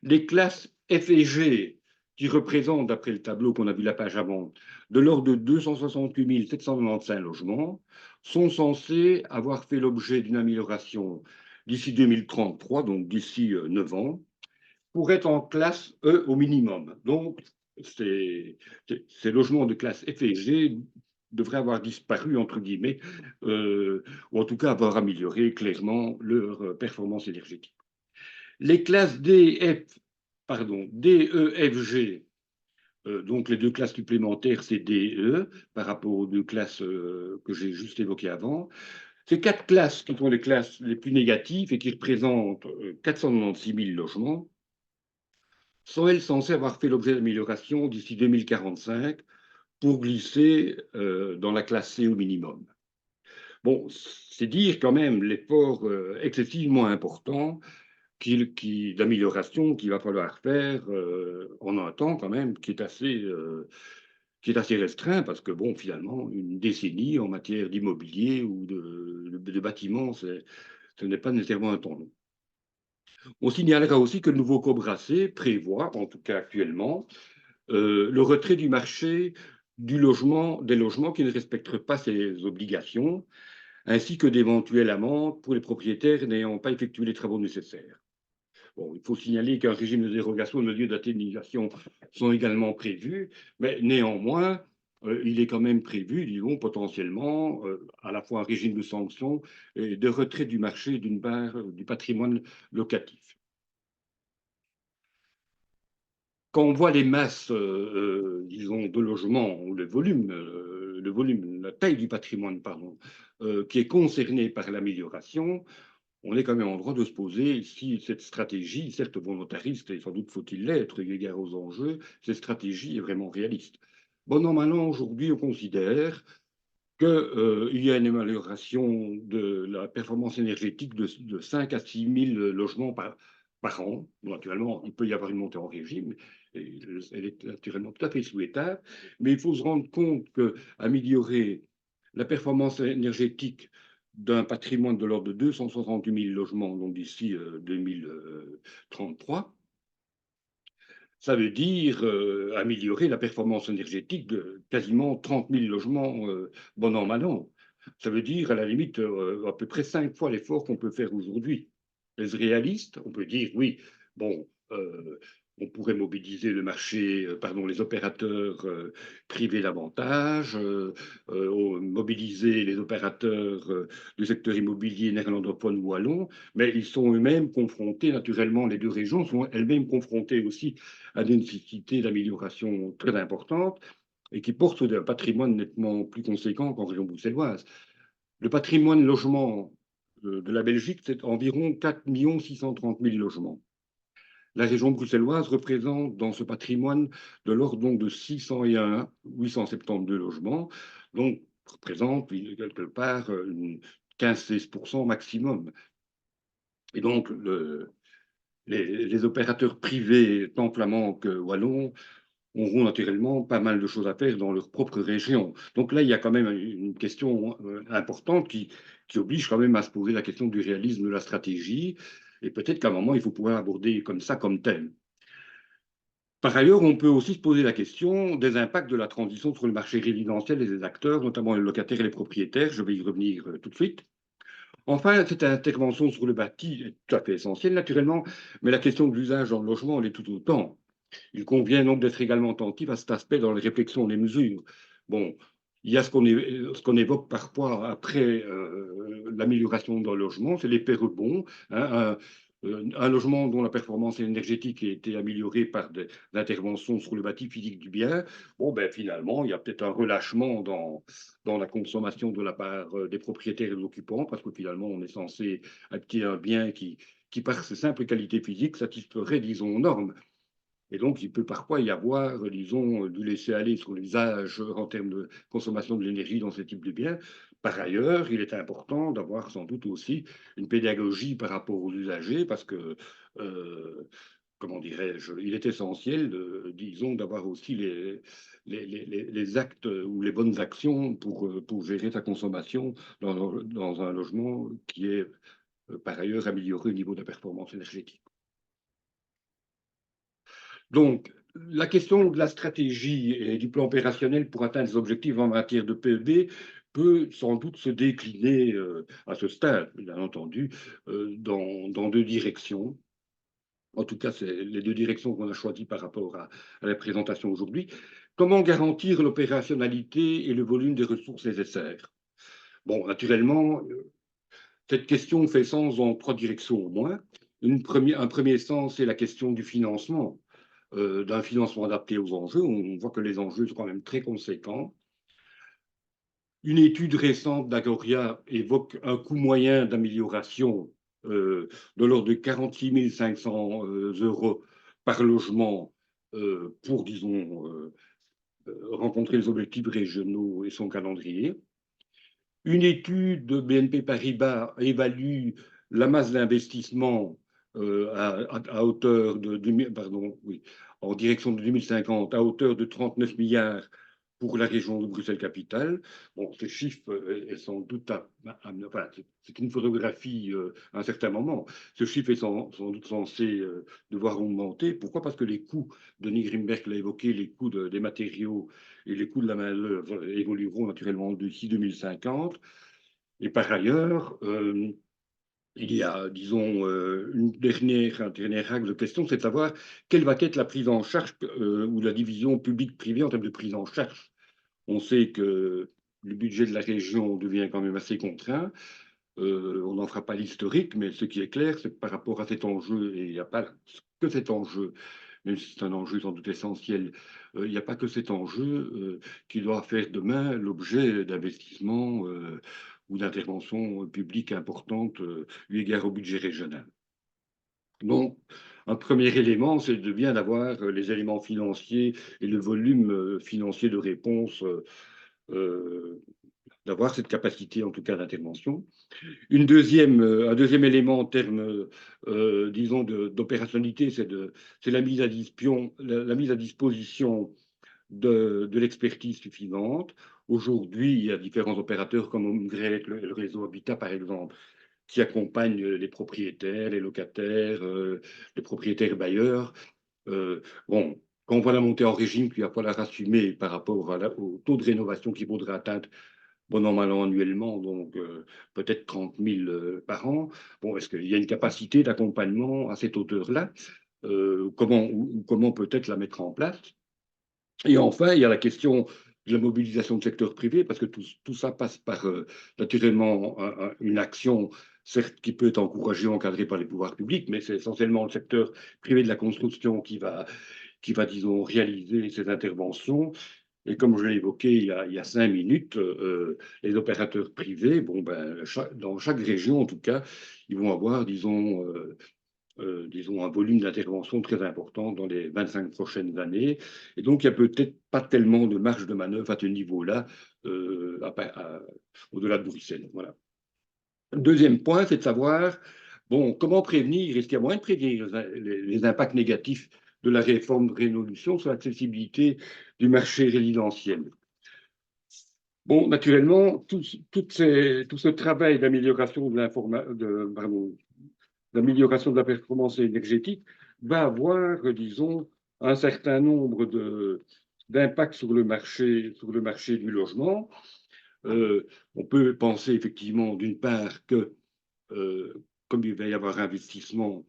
Les classes F et G, qui représentent, d'après le tableau qu'on a vu la page avant, de l'ordre de 268 795 logements, sont censés avoir fait l'objet d'une amélioration d'ici 2033, donc d'ici 9 ans, pour être en classe E au minimum. Donc, ces logements de classe F et G devraient avoir disparu, entre guillemets, ou en tout cas avoir amélioré clairement leur performance énergétique. Les classes D, E, F, G, donc les 2 classes supplémentaires, c'est D et E, par rapport aux 2 classes que j'ai juste évoquées avant. Ces 4 classes qui sont les classes les plus négatives et qui représentent 496 000 logements, sont elles censées avoir fait l'objet d'amélioration d'ici 2045 pour glisser dans la classe C au minimum. Bon, c'est dire quand même l'effort excessivement important d'amélioration qu'il va falloir faire en un temps quand même qui est assez restreint parce que bon, finalement, une décennie en matière d'immobilier ou de bâtiments, ce n'est pas nécessairement un temps long. On signalera aussi que le nouveau Cobracé prévoit, en tout cas actuellement, le retrait du marché des logements qui ne respecteraient pas ces obligations, ainsi que d'éventuelles amendes pour les propriétaires n'ayant pas effectué les travaux nécessaires. Bon, il faut signaler qu'un régime de dérogation de lieux d'atténuation sont également prévus, mais néanmoins, il est quand même prévu, disons, potentiellement, à la fois un régime de sanctions et de retrait du marché, d'une part, du patrimoine locatif. Quand on voit les masses, disons, de logements, ou le volume, la taille du patrimoine, pardon, qui est concerné par l'amélioration, on est quand même en droit de se poser si cette stratégie, certes volontariste, et sans doute faut-il l'être, eu égard aux enjeux, cette stratégie est vraiment réaliste. Bon, normalement, aujourd'hui, on considère qu'il y a une amélioration de la performance énergétique de 5 à 6 000 logements par an. Naturellement, il peut y avoir une montée en régime, et elle est naturellement tout à fait souhaitable, mais il faut se rendre compte qu'améliorer la performance énergétique d'un patrimoine de l'ordre de 268 000 logements, donc d'ici 2033, ça veut dire améliorer la performance énergétique de quasiment 30 000 logements, bon an, mal an. Ça veut dire, à la limite, à peu près 5 fois l'effort qu'on peut faire aujourd'hui. Est-ce réaliste? On peut dire, oui, bon, on pourrait mobiliser le marché, pardon, les opérateurs privés davantage, mobiliser les opérateurs du secteur immobilier néerlandophone ou wallon, mais ils sont eux-mêmes confrontés, naturellement, les deux régions sont elles-mêmes confrontées aussi à des nécessités d'amélioration très importantes et qui portent sur un patrimoine nettement plus conséquent qu'en région bruxelloise. Le patrimoine logement de la Belgique, c'est environ 4 630 000 logements. La région bruxelloise représente dans ce patrimoine de l'ordre donc de 601 872 logements, donc représente quelque part 15-16% maximum. Et donc, les opérateurs privés, tant flamands que wallons, auront naturellement pas mal de choses à faire dans leur propre région. Donc là, il y a quand même une question importante qui oblige quand même à se poser la question du réalisme de la stratégie. Et peut-être qu'à un moment, il faut pouvoir aborder comme ça, comme tel. Par ailleurs, on peut aussi se poser la question des impacts de la transition sur le marché résidentiel et des acteurs, notamment les locataires et les propriétaires. Je vais y revenir tout de suite. Enfin, cette intervention sur le bâti est tout à fait essentielle, naturellement, mais la question de l'usage dans le logement, elle est tout autant. Il convient donc d'être également attentif à cet aspect dans les réflexions, les mesures. Bon, il y a ce qu'on évoque parfois après l'amélioration d'un logement, c'est l'effet rebond. Hein, un logement dont la performance énergétique a été améliorée par des interventions sur le bâti physique du bien, bon, ben, finalement, il y a peut-être un relâchement dans la consommation de la part des propriétaires et des occupants, parce que finalement, on est censé acquérir un bien qui, par ses simples qualités physiques, satisferait, disons, aux normes. Et donc, il peut parfois y avoir, disons, du laisser-aller sur l'usage en termes de consommation de l'énergie dans ce type de biens. Par ailleurs, il est important d'avoir sans doute aussi une pédagogie par rapport aux usagers parce que, comment dirais-je, il est essentiel, disons, d'avoir aussi les actes ou les bonnes actions pour gérer sa consommation dans un logement qui est par ailleurs amélioré au niveau de la performance énergétique. Donc, la question de la stratégie et du plan opérationnel pour atteindre les objectifs en matière de PEB peut sans doute se décliner à ce stade, bien entendu, dans deux directions. En tout cas, c'est les deux directions qu'on a choisies par rapport à la présentation aujourd'hui. Comment garantir l'opérationnalité et le volume des ressources nécessaires? Bon, naturellement, cette question fait sens dans trois directions au moins. Un premier sens, c'est la question du financement. D'un financement adapté aux enjeux. On voit que les enjeux sont quand même très conséquents. Une étude récente d'Agoria évoque un coût moyen d'amélioration de l'ordre de 46 500 euros par logement pour, disons, rencontrer les objectifs régionaux et son calendrier. Une étude de BNP Paribas évalue la masse d'investissement à hauteur de, pardon, oui, en direction de 2050, à hauteur de 39 milliards pour la région de Bruxelles-Capitale. Bon, ce chiffre est sans doute, enfin, c'est une photographie à un certain moment. Ce chiffre est sans doute censé devoir augmenter. Pourquoi? Parce que les coûts, Denis Grimberg l'a évoqué, les coûts des matériaux et les coûts de la main-d'œuvre évolueront naturellement d'ici 2050. Et par ailleurs, il y a, disons, un dernier axe de question, c'est de savoir quelle va être la prise en charge ou la division publique-privée en termes de prise en charge. On sait que le budget de la région devient quand même assez contraint. On n'en fera pas l'historique, mais ce qui est clair, c'est que par rapport à cet enjeu, et il n'y a pas que cet enjeu, même si c'est un enjeu sans doute essentiel, il n'y a pas que cet enjeu qui doit faire demain l'objet d'investissements ou d'interventions publiques importantes eu égard au budget régional. Donc, un premier élément, c'est de bien avoir les éléments financiers et le volume financier de réponse d'avoir cette capacité, en tout cas, d'intervention. Un deuxième élément en termes, disons, d'opérationnalité, c'est la mise à disposition de l'expertise suffisante. Aujourd'hui, il y a différents opérateurs comme Omgrette, le réseau Habitat, par exemple, qui accompagnent les propriétaires, les locataires, les propriétaires bailleurs. Bon, quand on voit la montée en régime qu'il va falloir assumer par rapport au taux de rénovation qu'il faudra atteindre, bon an, mal an, annuellement, donc peut-être 30 000 par an. Bon, est-ce qu'il y a une capacité d'accompagnement à cette hauteur-là? Comment peut-être la mettre en place? Et enfin, il y a la question de la mobilisation du secteur privé, parce que tout ça passe par naturellement une action, certes, qui peut être encouragée, encadrée par les pouvoirs publics, mais c'est essentiellement le secteur privé de la construction qui va, disons, réaliser ces interventions. Et comme je l'ai évoqué il y a 5 minutes, les opérateurs privés, bon, ben, dans chaque région, en tout cas, ils vont avoir, disons, un volume d'intervention très important dans les 25 prochaines années. Et donc, il n'y a peut-être pas tellement de marge de manœuvre à ce niveau-là, au-delà de Bruxelles. Voilà. Deuxième point, c'est de savoir, bon, comment prévenir, est-ce qu'il y a moyen de prévenir les impacts négatifs de la réforme de Révolution sur l'accessibilité du marché résidentiel. Bon, naturellement, tout ce travail d'amélioration d'amélioration de la performance énergétique va avoir, disons, un certain nombre d'impacts sur le marché du logement. On peut penser effectivement, d'une part, que comme il va y avoir investissement,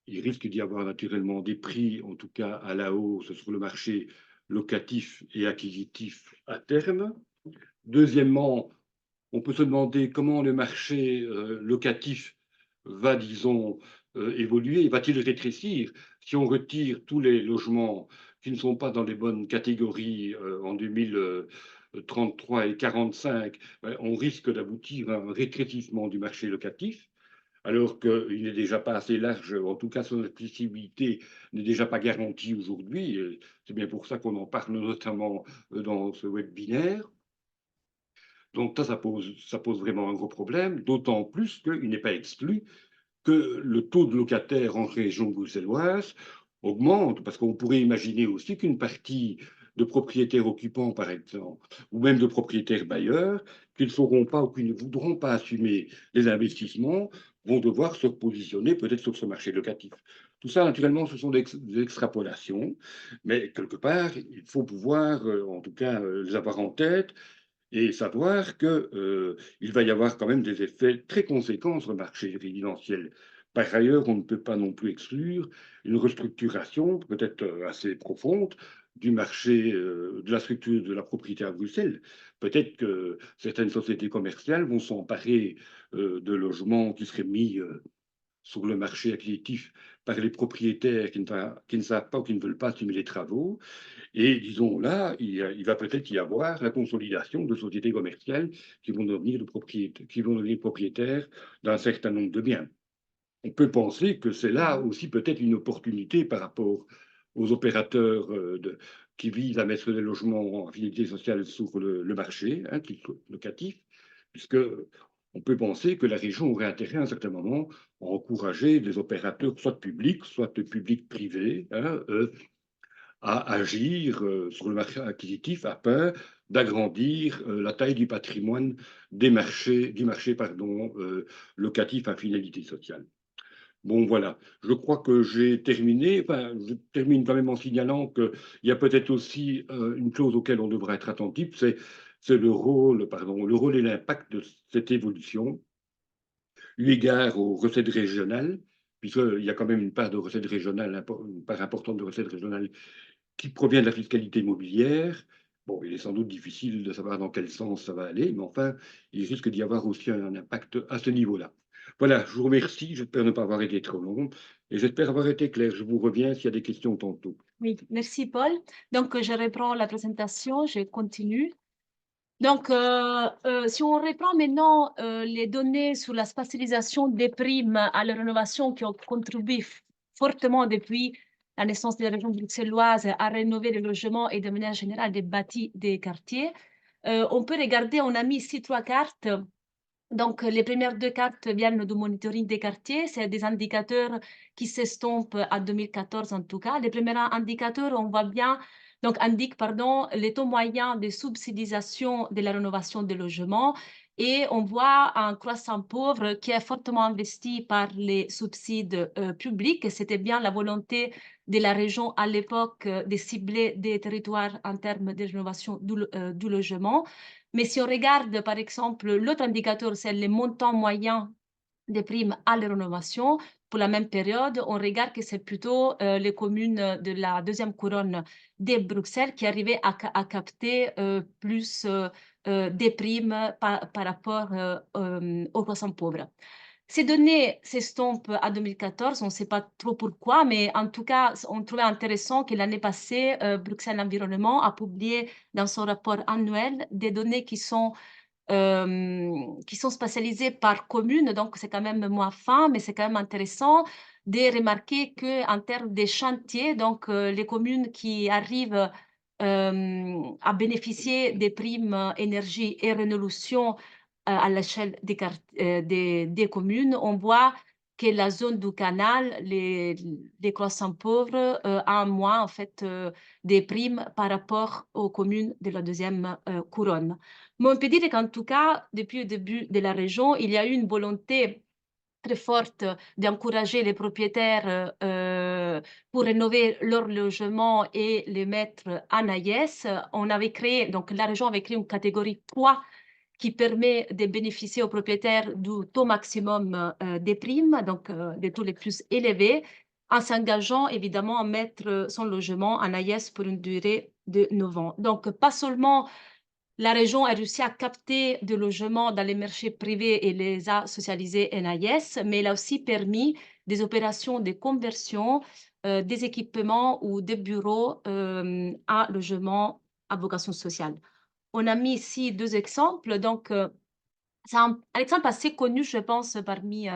il risque d'y avoir naturellement des prix, en tout cas à la hausse, sur le marché locatif et acquisitif à terme. Deuxièmement, on peut se demander comment le marché locatif va, disons, évoluer. Va-t-il rétrécir si on retire tous les logements qui ne sont pas dans les bonnes catégories en 2033 et 45? On risque d'aboutir à un rétrécissement du marché locatif, alors qu'il n'est déjà pas assez large, en tout cas son accessibilité n'est déjà pas garantie aujourd'hui. C'est bien pour ça qu'on en parle notamment dans ce webinaire. Donc ça pose vraiment un gros problème, d'autant plus qu'il n'est pas exclu que le taux de locataires en région bruxelloise augmente, parce qu'on pourrait imaginer aussi qu'une partie de propriétaires occupants, par exemple, ou même de propriétaires bailleurs, qui ne sauront pas ou qui ne voudront pas assumer les investissements, vont devoir se positionner peut-être sur ce marché locatif. Tout ça, naturellement, ce sont des extrapolations, mais quelque part, il faut pouvoir, en tout cas, les avoir en tête et savoir qu'il va y avoir quand même des effets très conséquents sur le marché résidentiel. Par ailleurs, on ne peut pas non plus exclure une restructuration peut-être assez profonde du marché, de la structure de la propriété à Bruxelles. Peut-être que certaines sociétés commerciales vont s'emparer de logements qui seraient mis sur le marché acquisitif par les propriétaires qui ne savent pas ou qui ne veulent pas assumer les travaux. Et disons là, il va peut-être y avoir la consolidation de sociétés commerciales qui vont devenir propriétaires d'un certain nombre de biens. On peut penser que c'est là aussi peut-être une opportunité par rapport aux opérateurs qui visent à mettre des logements en finalité sociale sur le marché locatif, puisque on peut penser que la région aurait intérêt à un certain moment à encourager des opérateurs, soit publics, soit publics-privés, à agir sur le marché acquisitif à peur d'agrandir la taille du patrimoine du marché locatif à finalité sociale. Bon, voilà, je crois que j'ai terminé. Enfin, je termine quand même en signalant qu'il y a peut-être aussi une chose auquel on devra être attentif, c'est le rôle et l'impact de cette évolution, eu égard aux recettes régionales, puisqu'il y a quand même une part de recettes régionales, une part importante de recettes régionales qui provient de la fiscalité immobilière. Bon, il est sans doute difficile de savoir dans quel sens ça va aller, mais enfin, il risque d'y avoir aussi un impact à ce niveau-là. Voilà, je vous remercie, j'espère ne pas avoir été trop long et j'espère avoir été clair. Je vous reviens s'il y a des questions tantôt. Oui, merci Paul. Donc, je reprends la présentation, je continue. Donc, si on reprend maintenant les données sur la spatialisation des primes à la rénovation qui ont contribué fortement depuis la naissance de la région bruxelloise à rénover les logements et de manière générale des bâtis des quartiers, On peut regarder, on a mis ici 3 cartes. Donc, les premières 2 cartes viennent du monitoring des quartiers. C'est des indicateurs qui s'estompent à 2014 en tout cas. Les premiers indicateurs, on voit bien, donc indiquent, pardon, les taux moyens de subsidisation de la rénovation des logements. Et on voit un croissant pauvre qui est fortement investi par les subsides publics. C'était bien la volonté de la région à l'époque de cibler des territoires en termes de rénovation du logement. Mais si on regarde, par exemple, l'autre indicateur, c'est les montants moyens des primes à la rénovation. Pour la même période, on regarde que c'est plutôt les communes de la deuxième couronne de Bruxelles qui arrivaient à capter plus des primes par rapport aux personnes pauvres. Ces données s'estompent à 2014, on ne sait pas trop pourquoi, mais en tout cas, on trouvait intéressant que l'année passée, Bruxelles Environnement a publié dans son rapport annuel des données qui sont spatialisées par commune, donc c'est quand même moins fin, mais c'est quand même intéressant de remarquer qu'en termes de chantiers, donc les communes qui arrivent à bénéficier des primes énergie et rénovation à l'échelle des communes, on voit que la zone du canal, les croissants pauvres, a moins en fait des primes par rapport aux communes de la deuxième couronne. Mais on peut dire qu'en tout cas, depuis le début de la région, il y a eu une volonté très forte d'encourager les propriétaires pour rénover leur logement et les mettre en AIS. On avait créé, donc la région avait créé une catégorie 3 qui permet de bénéficier aux propriétaires du taux maximum des primes, donc des taux les plus élevés, en s'engageant évidemment à mettre son logement en AIS pour une durée de 9 ans. Donc, pas seulement la région a réussi à capter des logements dans les marchés privés et les a socialisés en AIS, mais elle a aussi permis des opérations de conversion des équipements ou des bureaux à logement à vocation sociale. On a mis ici 2 exemples. Donc, c'est un exemple assez connu, je pense, parmi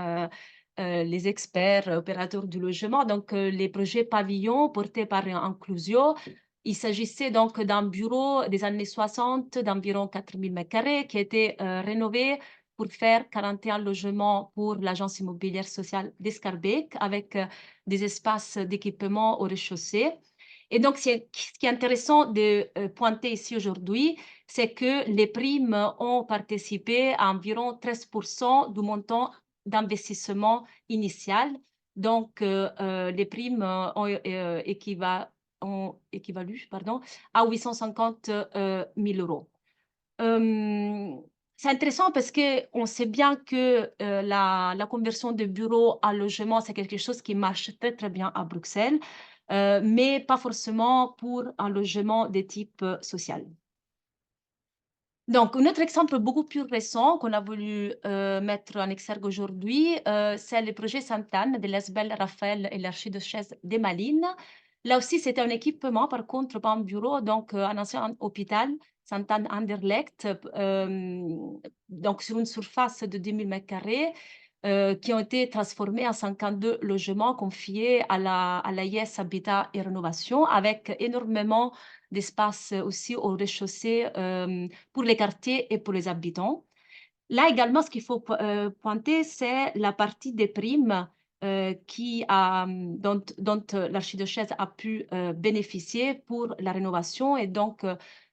les experts opérateurs du logement. Donc, les projets pavillons portés par Inclusio. Il s'agissait donc d'un bureau des années 60 d'environ 4000 m² qui a été rénové pour faire 41 logements pour l'agence immobilière sociale d'Escarbec avec des espaces d'équipement au rez-de-chaussée. Et donc, ce qui est intéressant de pointer ici aujourd'hui, c'est que les primes ont participé à environ 13% du montant d'investissement initial. Donc, les primes ont équivalu à 850 000 euros. C'est intéressant parce qu'on sait bien que la conversion de bureaux à logement, c'est quelque chose qui marche très, très bien à Bruxelles, mais pas forcément pour un logement de type social. Donc, un autre exemple beaucoup plus récent qu'on a voulu mettre en exergue aujourd'hui, c'est le projet Sainte-Anne de l'Esbel Raphaël et l'archiduchesse des Malines. Là aussi, c'était un équipement, par contre, pas un bureau, donc un ancien hôpital, Sainte-Anne Anderlecht, donc sur une surface de 10 000 m², qui ont été transformés en 52 logements confiés à l'AIS Habitat et Rénovation, avec énormément d'espace aussi au rez-de-chaussée pour les quartiers et pour les habitants. Là également, ce qu'il faut pointer, c'est la partie des primes dont l'archiduchesse a pu bénéficier pour la rénovation. Et donc,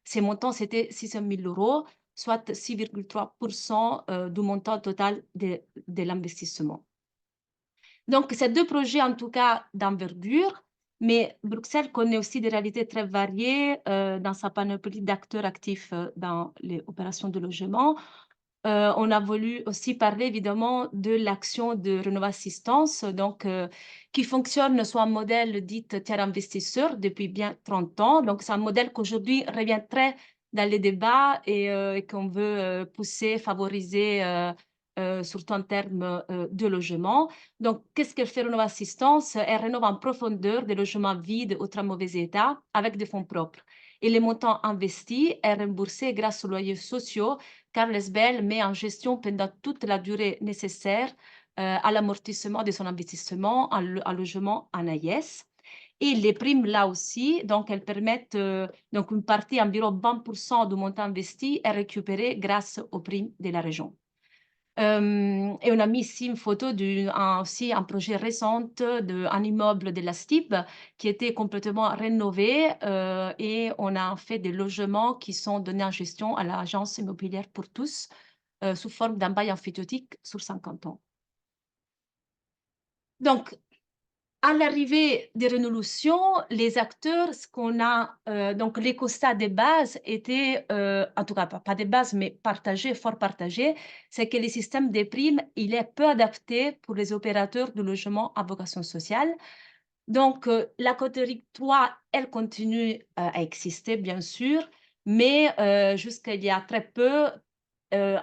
ces montants, c'était 600 000 euros, soit 6,3% du montant total de l'investissement. Donc, ces 2 projets, en tout cas, d'envergure, mais Bruxelles connaît aussi des réalités très variées dans sa panoplie d'acteurs actifs dans les opérations de logement. On a voulu aussi parler évidemment de l'action de Rénovassistance, donc qui fonctionne sur un modèle dit tiers investisseur depuis bien 30 ans. Donc, c'est un modèle qu'aujourd'hui revient très dans les débats et qu'on veut pousser, favoriser, surtout en termes de logement. Donc, qu'est-ce qu'elle fait Rénovassistance? Elle rénove en profondeur des logements vides ou très mauvais état avec des fonds propres. Et les montants investis est remboursé grâce aux loyers sociaux, car l'ESBL met en gestion pendant toute la durée nécessaire à l'amortissement de son investissement en logement en AIS. Et les primes, là aussi, donc elles permettent, donc une partie, environ 20% du montant investi est récupéré grâce aux primes de la région. Et on a mis ici une photo aussi un projet récent d'un immeuble de la STIB qui était complètement rénové et on a fait des logements qui sont donnés en gestion à l'agence immobilière pour tous sous forme d'un bail amphithéotique sur 50 ans. Donc, à l'arrivée des résolutions, les acteurs, ce qu'on a, donc les constats de base étaient, en tout cas pas de base, mais partagés, fort partagés, c'est que le système des primes, il est peu adapté pour les opérateurs de logement à vocation sociale. Donc, la catégorie 3, elle continue à exister, bien sûr, mais jusqu'à il y a très peu,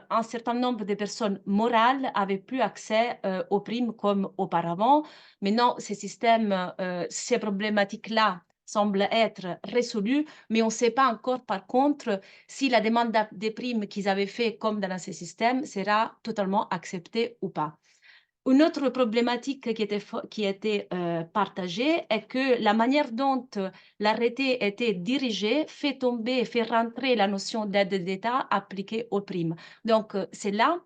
un certain nombre de personnes morales avaient plus accès aux primes comme auparavant. Maintenant, ces problématiques-là semblent être résolues, mais on ne sait pas encore, par contre, si la demande des primes qu'ils avaient fait comme dans l'ancien système sera totalement acceptée ou pas. Une autre problématique qui était partagée est que la manière dont l'arrêté était dirigé fait tomber et fait rentrer la notion d'aide d'État appliquée aux primes. Donc, c'est là,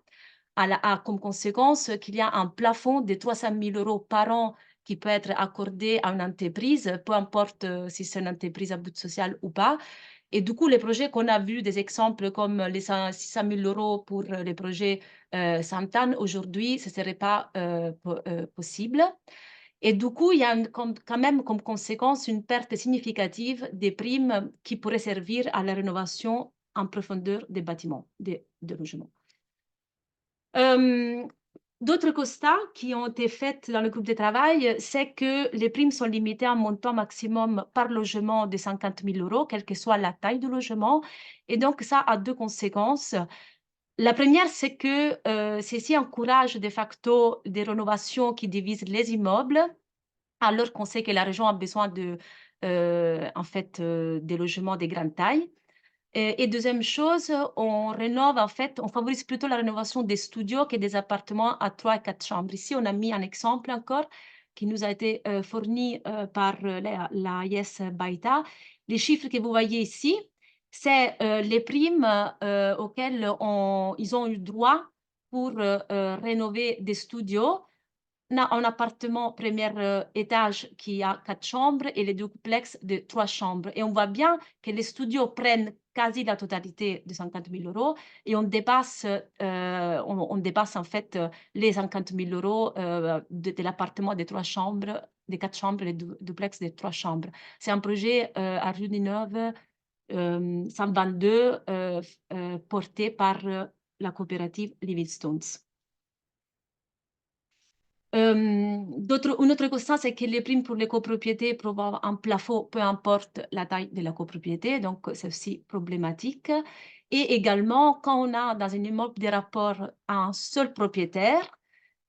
comme conséquence, qu'il y a un plafond de 300 000 € par an qui peut être accordé à une entreprise, peu importe si c'est une entreprise à but social ou pas. Et du coup, les projets qu'on a vus, des exemples comme les 600 000 € pour les projets Santan, aujourd'hui, ce ne serait pas possible. Et du coup, il y a quand même comme conséquence une perte significative des primes qui pourraient servir à la rénovation en profondeur des bâtiments, de logements. D'autres constats qui ont été faits dans le groupe de travail, c'est que les primes sont limitées à un montant maximum par logement de 50 000 €, quelle que soit la taille du logement. Et donc, ça a deux conséquences. La première, c'est que ceci encourage de facto des rénovations qui divisent les immeubles, alors qu'on sait que la région a besoin des logements de grande taille. Et deuxième chose, on favorise plutôt la rénovation des studios que des appartements à 3 et 4 chambres. Ici, on a mis un exemple encore qui nous a été fourni par la Yes Baïta. Les chiffres que vous voyez ici, c'est les primes auxquelles ils ont eu droit pour rénover des studios. On a un appartement premier étage qui a 4 chambres et les duplex de 3 chambres. Et on voit bien que les studios prennent quasi la totalité de 50 000 € et on dépasse en fait les 50 000 € de l'appartement de 3 chambres, des 4 chambres, les duplex de 3 chambres. C'est un projet à Rue du Neuve 122 porté par la coopérative Livingstones. Une autre constat, c'est que les primes pour les copropriétés prévoient un plafond, peu importe la taille de la copropriété, donc c'est aussi problématique. Et également, quand on a dans un immeuble des rapports à un seul propriétaire,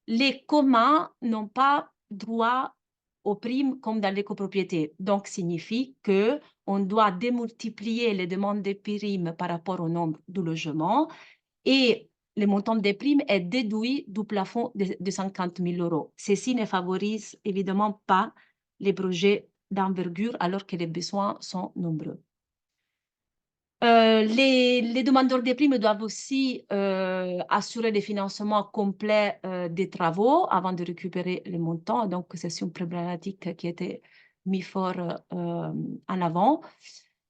les communs n'ont pas droit aux primes comme dans les copropriétés. Donc, signifie qu'on doit démultiplier les demandes de primes par rapport au nombre de logements et le montant des primes est déduit du plafond de 50 000 €. Ceci ne favorise évidemment pas les projets d'envergure alors que les besoins sont nombreux. Les demandeurs des primes doivent aussi assurer le financement complet des travaux avant de récupérer les montants. Donc, c'est une problématique qui a été mise fort en avant.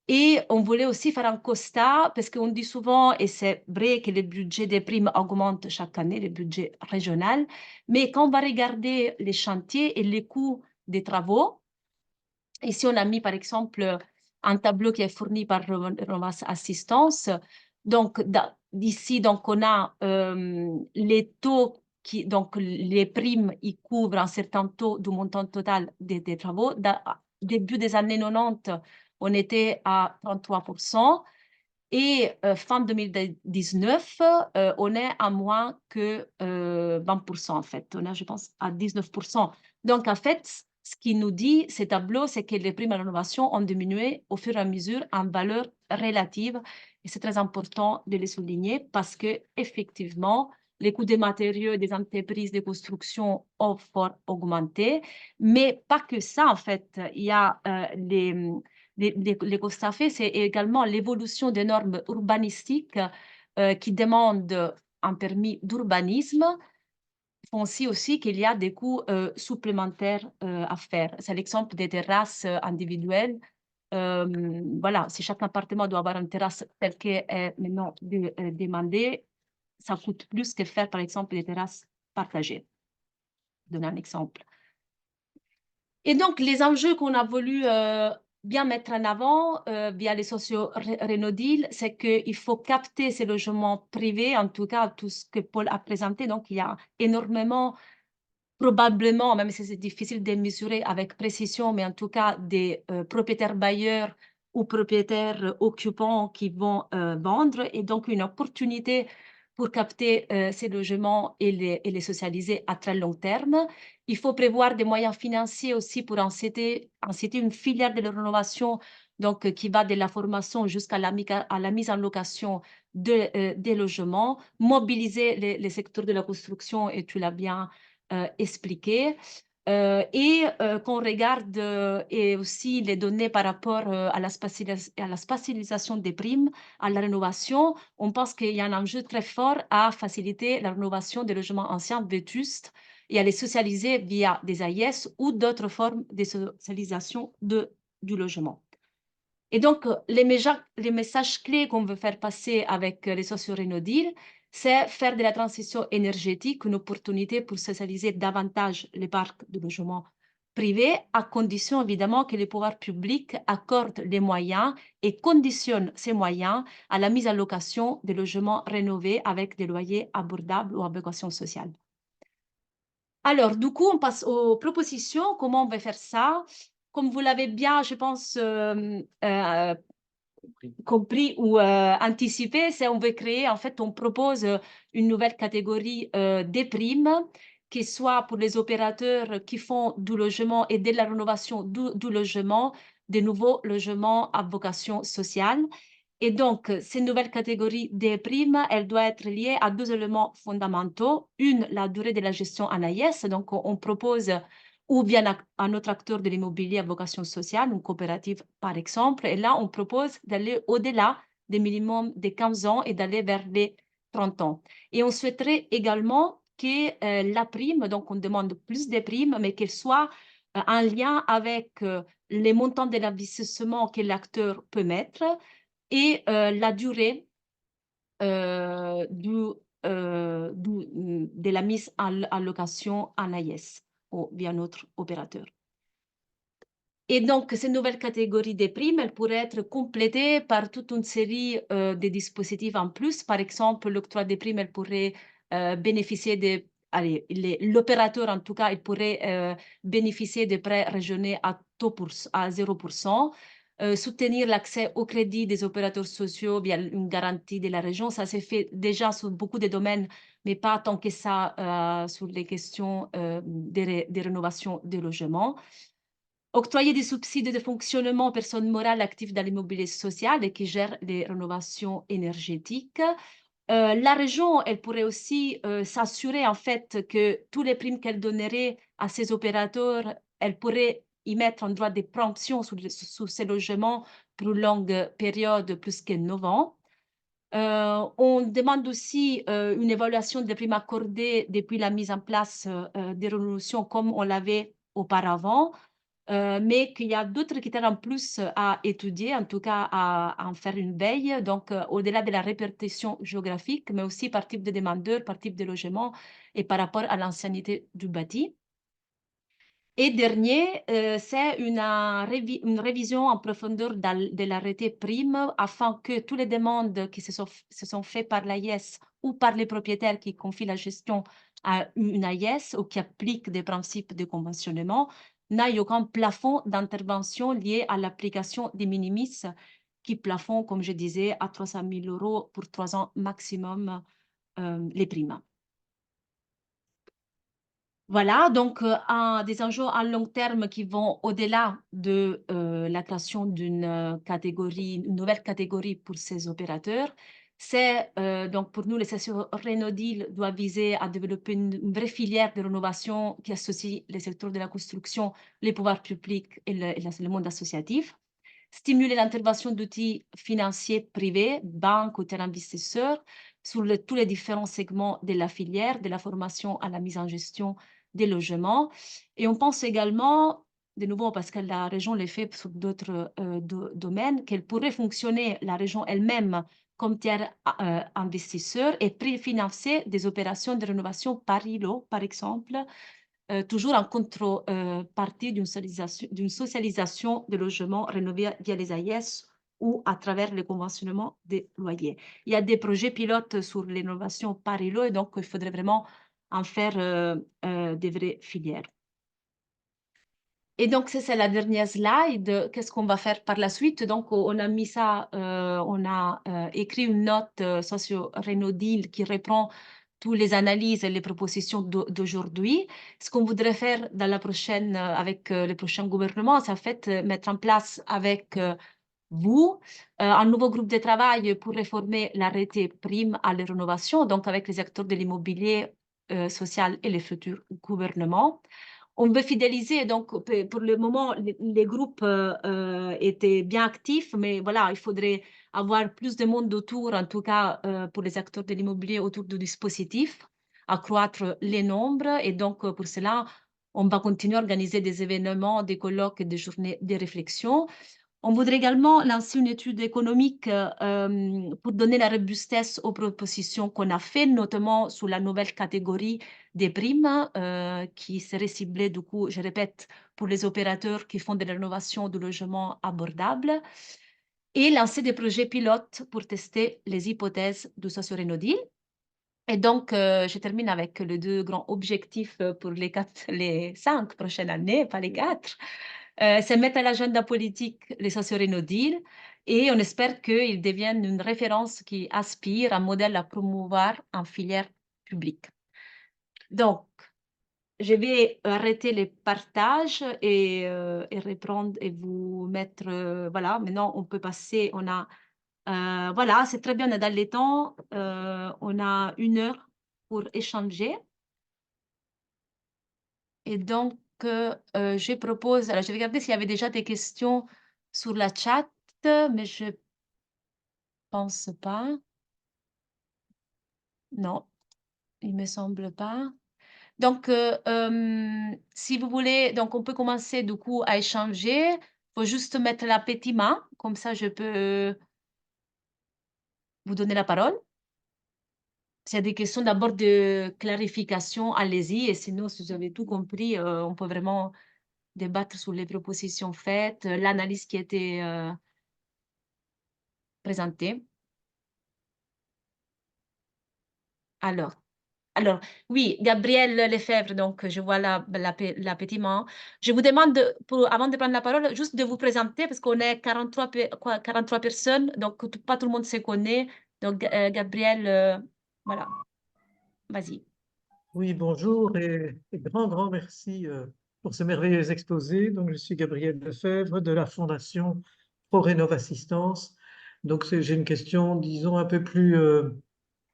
Et on voulait aussi faire un constat, parce qu'on dit souvent, et c'est vrai que le budget des primes augmente chaque année, le budget régional, mais quand on va regarder les chantiers et les coûts des travaux, ici on a mis par exemple un tableau qui est fourni par Renovas Assistance. Donc, d'ici, on a les taux donc les primes, ils couvrent un certain taux du montant total des travaux. Début des années 90, on était à 33%. Et fin 2019, on est à moins que 20% en fait. On est, je pense, à 19%. Donc, en fait, ce qui nous dit, ces tableaux, c'est que les primes à l'innovation ont diminué au fur et à mesure en valeur relative. Et c'est très important de les souligner parce que effectivement, les coûts des matériaux des entreprises de construction ont fort augmenté, mais pas que ça, en fait. Il y a les constats faits, c'est également l'évolution des normes urbanistiques qui demandent un permis d'urbanisme, font aussi qu'il y a des coûts supplémentaires à faire. C'est l'exemple des terrasses individuelles. Voilà, si chaque appartement doit avoir une terrasse telle qu'elle est maintenant demandée, ça coûte plus que faire, par exemple, des terrasses partagées. Je donne un exemple. Et donc, les enjeux qu'on a voulu bien mettre en avant via les socio-Renaudil, c'est qu'il faut capter ces logements privés, en tout cas tout ce que Paul a présenté. Donc, il y a énormément, probablement, même si c'est difficile de mesurer avec précision, mais en tout cas des propriétaires bailleurs ou propriétaires occupants qui vont vendre, et donc une opportunité pour capter ces logements et les socialiser à très long terme. Il faut prévoir des moyens financiers aussi pour inciter une filière de la rénovation, donc qui va de la formation jusqu'à la mise en location des logements, mobiliser les secteurs de la construction, et tu l'as bien expliqué. Qu'on regarde et aussi les données par rapport à la spatialisation des primes, à la rénovation, on pense qu'il y a un enjeu très fort à faciliter la rénovation des logements anciens vétustes et à les socialiser via des AIS ou d'autres formes de socialisation du logement. Et donc, les messages clés qu'on veut faire passer avec les socio-Renaudil, c'est faire de la transition énergétique une opportunité pour socialiser davantage les parcs de logement privés, à condition évidemment que les pouvoirs publics accordent les moyens et conditionnent ces moyens à la mise en location des logements rénovés avec des loyers abordables ou à vocation sociale. Alors, du coup, on passe aux propositions. Comment on va faire ça? Comme vous l'avez bien, je pense, compris ou anticipé, c'est on veut créer, en fait, on propose une nouvelle catégorie des primes, qui soit pour les opérateurs qui font du logement et de la rénovation du logement, des nouveaux logements à vocation sociale. Et donc, ces nouvelles catégories des primes, elles doivent être liées à deux éléments fondamentaux. Une, la durée de la gestion en AIS. Donc, on propose ou bien un autre acteur de l'immobilier à vocation sociale, une coopérative par exemple. Et là, on propose d'aller au-delà des minimums de 15 ans et d'aller vers les 30 ans. Et on souhaiterait également que la prime, donc on demande plus de primes, mais qu'elle soit en lien avec les montants de l'investissement que l'acteur peut mettre et la durée de la mise en location en AIS ou via notre opérateur. Et donc, ces nouvelles catégories de primes, elles pourraient être complétées par toute une série de dispositifs en plus. Par exemple, l'octroi des primes, elle pourrait bénéficier de... Allez, l'opérateur, en tout cas, il pourrait bénéficier de prêts régionaux à 0%. Soutenir l'accès au crédit des opérateurs sociaux via une garantie de la région. Ça s'est fait déjà sur beaucoup de domaines, mais pas tant que ça sur les questions des rénovations des logements. Octroyer des subsides de fonctionnement aux personnes morales actives dans l'immobilier social et qui gèrent les rénovations énergétiques. La région, elle pourrait aussi s'assurer en fait que tous les primes qu'elle donnerait à ses opérateurs, elle pourrait y mettre un droit de préemption sous ces logements pour une longue période, plus que 9 ans. On demande aussi une évaluation des primes accordées depuis la mise en place des rénovations comme on l'avait auparavant. Mais qu'il y a d'autres critères en plus à étudier, en tout cas à en faire une veille, donc au-delà de la répartition géographique, mais aussi par type de demandeur, par type de logement et par rapport à l'ancienneté du bâti. Et dernier, c'est une révision en profondeur de l'arrêté prime afin que toutes les demandes qui se sont faites par l'AIS ou par les propriétaires qui confient la gestion à une AIS ou qui appliquent des principes de conventionnement n'aient aucun plafond d'intervention lié à l'application des minimis qui plafond, comme je disais, à 300 000 € pour 3 ans maximum les primes. Voilà, donc des enjeux à long terme qui vont au-delà de la création d'une catégorie, une nouvelle catégorie pour ces opérateurs. C'est donc pour nous, les sessions Renaudil doivent viser à développer une vraie filière de rénovation qui associe les secteurs de la construction, les pouvoirs publics et le monde associatif. Stimuler l'intervention d'outils financiers privés, banques ou terrains investisseurs, sur tous les différents segments de la filière, de la formation à la mise en gestion des logements. Et on pense également, de nouveau parce que la région l'est fait sur d'autres domaines, qu'elle pourrait fonctionner, la région elle-même, comme tiers investisseur et préfinancer des opérations de rénovation par îlot, par exemple, toujours en contrepartie d'une socialisation de logements rénovés via les AIS ou à travers le conventionnement des loyers. Il y a des projets pilotes sur les rénovations par îlot et donc il faudrait vraiment en faire des vraies filières. Et donc, c'est la dernière slide. Qu'est-ce qu'on va faire par la suite? Donc, on a mis ça, on a écrit une note socio-Renaudil qui reprend toutes les analyses et les propositions d'aujourd'hui. Ce qu'on voudrait faire dans la prochaine, avec le prochain gouvernement, c'est en fait mettre en place avec vous un nouveau groupe de travail pour réformer l'arrêté prime à la rénovation, donc avec les acteurs de l'immobilier social et les futurs gouvernements. On veut fidéliser, donc pour le moment, les groupes étaient bien actifs, mais voilà, il faudrait avoir plus de monde autour, en tout cas pour les acteurs de l'immobilier autour du dispositif, accroître les nombres. Et donc, pour cela, on va continuer à organiser des événements, des colloques et des journées de réflexion. On voudrait également lancer une étude économique pour donner la robustesse aux propositions qu'on a faites, notamment sur la nouvelle catégorie des primes qui serait ciblée, du coup, je répète, pour les opérateurs qui font de la rénovation de logements abordables, et lancer des projets pilotes pour tester les hypothèses du socio-Renaudil. Et donc, je termine avec les deux grands objectifs pour les 5 prochaines années, pas les 4. C'est mettre à l'agenda politique les socio-Renaudil et on espère qu'ils deviennent une référence qui aspire un modèle à promouvoir en filière publique. Donc, je vais arrêter les partages et reprendre et vous mettre, voilà, maintenant on peut passer, on a, voilà, c'est très bien, on est dans les temps, on a 1 heure pour échanger. Et donc, je propose, alors je vais regarder s'il y avait déjà des questions sur la chat, mais je pense pas. Non, il me semble pas. Donc, si vous voulez, donc on peut commencer du coup à échanger. Il faut juste mettre la petite main, comme ça je peux vous donner la parole. S'il y a des questions d'abord de clarification, allez-y. Et sinon, si vous avez tout compris, on peut vraiment débattre sur les propositions faites, l'analyse qui a été présentée. Alors, oui, Gabrielle Lefebvre, donc je vois la petite main. Je vous demande, avant de prendre la parole, juste de vous présenter parce qu'on est 43 personnes, donc pas tout le monde se connaît. Donc, Gabrielle, voilà, vas-y. Oui, bonjour et grand merci pour ce merveilleux exposé. Donc, je suis Gabriel Lefebvre de la Fondation Pro-Rénov Assistance. Donc, j'ai une question, disons, un peu plus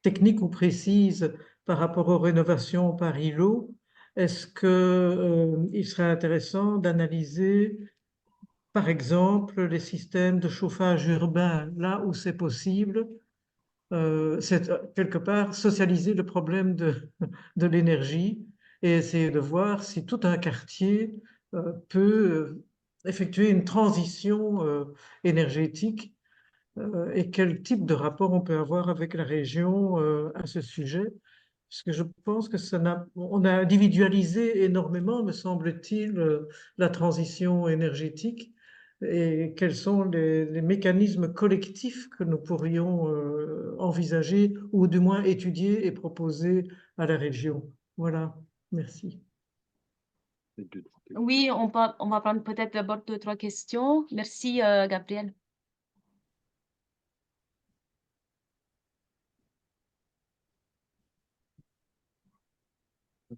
technique ou précise par rapport aux rénovations par îlot. Est-ce que, il serait intéressant d'analyser, par exemple, les systèmes de chauffage urbain là où c'est possible? C'est quelque part socialiser le problème de l'énergie et essayer de voir si tout un quartier peut effectuer une transition énergétique et quel type de rapport on peut avoir avec la région à ce sujet. Parce que je pense que on a individualisé énormément, me semble-t-il, la transition énergétique et quels sont les mécanismes collectifs que nous pourrions envisager ou du moins étudier et proposer à la région. Voilà, merci. Oui, on va prendre peut-être d'abord 2 ou 3 questions. Merci, Gabrielle.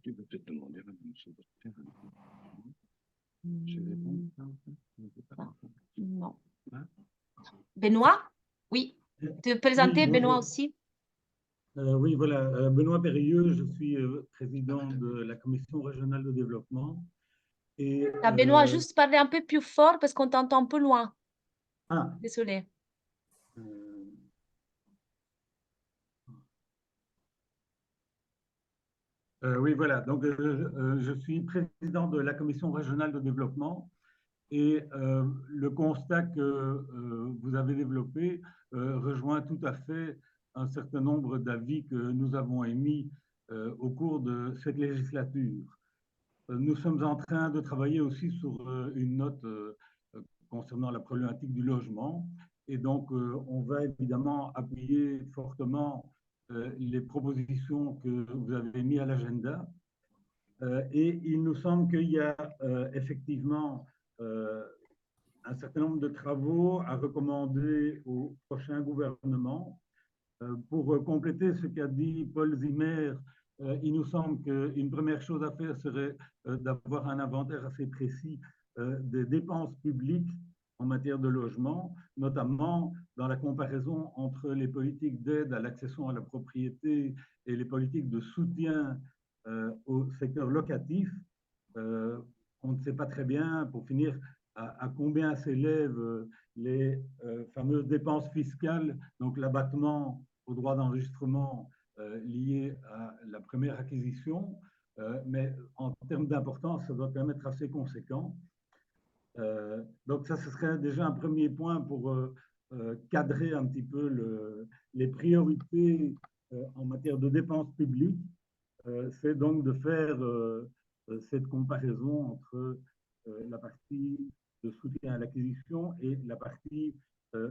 Tu peux peut-être demander à M. Docteur. Non. Benoît? Oui. te présenter, Oui, Benoît, bonjour. aussi? Oui, voilà, Benoît Périlleux, je suis président de la Commission régionale de développement. Et, Benoît, juste parler un peu plus fort parce qu'on t'entend un peu loin. ah, Désolée. Oui, voilà, donc je suis président de la Commission régionale de développement et le constat que vous avez développé rejoint tout à fait un certain nombre d'avis que nous avons émis au cours de cette législature. Nous sommes en train de travailler aussi sur une note concernant la problématique du logement. Et donc, on va évidemment appuyer fortement les propositions que vous avez mises à l'agenda. Et il nous semble qu'il y a effectivement un certain nombre de travaux à recommander au prochain gouvernement. Pour compléter ce qu'a dit Paul Zimmer, il nous semble qu'une première chose à faire serait d'avoir un inventaire assez précis des dépenses publiques en matière de logement, notamment dans la comparaison entre les politiques d'aide à l'accession à la propriété et les politiques de soutien au secteur locatif. On ne sait pas très bien, pour finir, à combien s'élèvent les fameuses dépenses fiscales, donc l'abattement au droit d'enregistrement lié à la première acquisition, mais en termes d'importance, ça doit quand même être assez conséquent. Donc ça, ce serait déjà un premier point pour cadrer un petit peu les priorités en matière de dépenses publiques. C'est donc de faire cette comparaison entre la partie de soutien à l'acquisition et la partie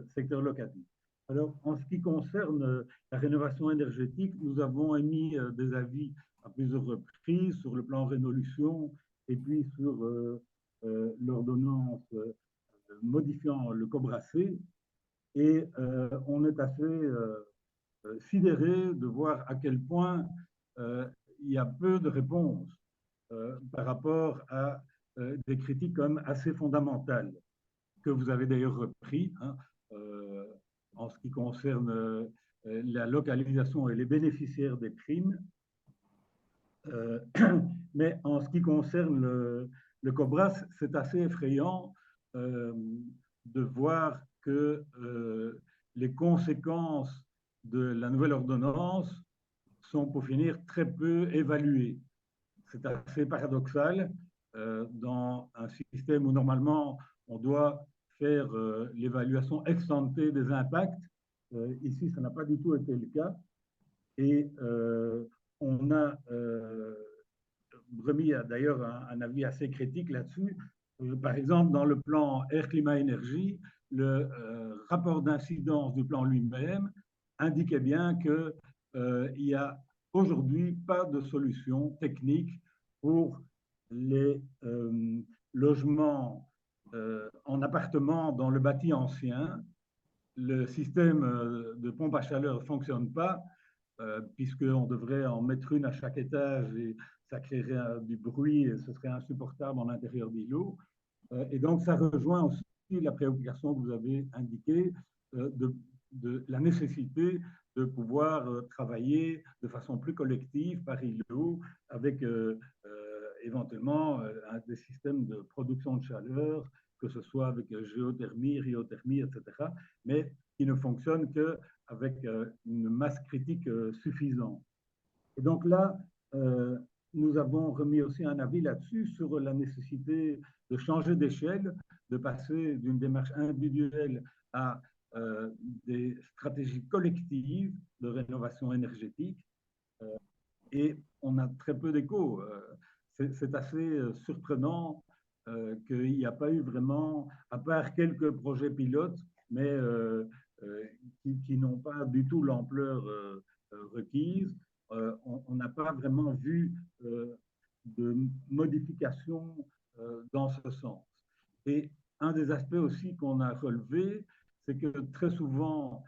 secteur locatif. Alors, en ce qui concerne la rénovation énergétique, nous avons émis des avis à plusieurs reprises sur le plan Rénolution et puis sur l'ordonnance modifiant le COBRAC. Et on est assez sidéré de voir à quel point il y a peu de réponses par rapport à des critiques comme assez fondamentales que vous avez d'ailleurs repris hein, en ce qui concerne la localisation et les bénéficiaires des primes. Mais en ce qui concerne le COBRAS, c'est assez effrayant de voir que les conséquences de la nouvelle ordonnance sont pour finir très peu évaluées. C'est assez paradoxal dans un système où normalement on doit faire l'évaluation ex ante des impacts. Ici, ça n'a pas du tout été le cas. Et on a remis d'ailleurs un avis assez critique là-dessus. Par exemple, dans le plan Air, Climat, Énergie, le rapport d'incidence du plan lui-même indiquait bien qu'il n'y a aujourd'hui pas de solution technique pour les logements en appartement dans le bâti ancien. Le système de pompe à chaleur ne fonctionne pas, puisqu'on devrait en mettre une à chaque étage et ça créerait du bruit et ce serait insupportable en intérieur d'îlots. Et donc, ça rejoint aussi la préoccupation que vous avez indiquée de la nécessité de pouvoir travailler de façon plus collective par îlot avec éventuellement des systèmes de production de chaleur, que ce soit avec géothermie, ryothermie, etc., mais qui ne fonctionnent qu'avec une masse critique suffisante. Et donc là, nous avons remis aussi un avis là-dessus sur la nécessité de changer d'échelle, de passer d'une démarche individuelle à des stratégies collectives de rénovation énergétique. Et on a très peu d'écho. C'est assez surprenant qu'il n'y a pas eu vraiment, à part quelques projets pilotes, mais qui n'ont pas du tout l'ampleur requise. On n'a pas vraiment vu de modification dans ce sens. Et un des aspects aussi qu'on a relevé, c'est que très souvent,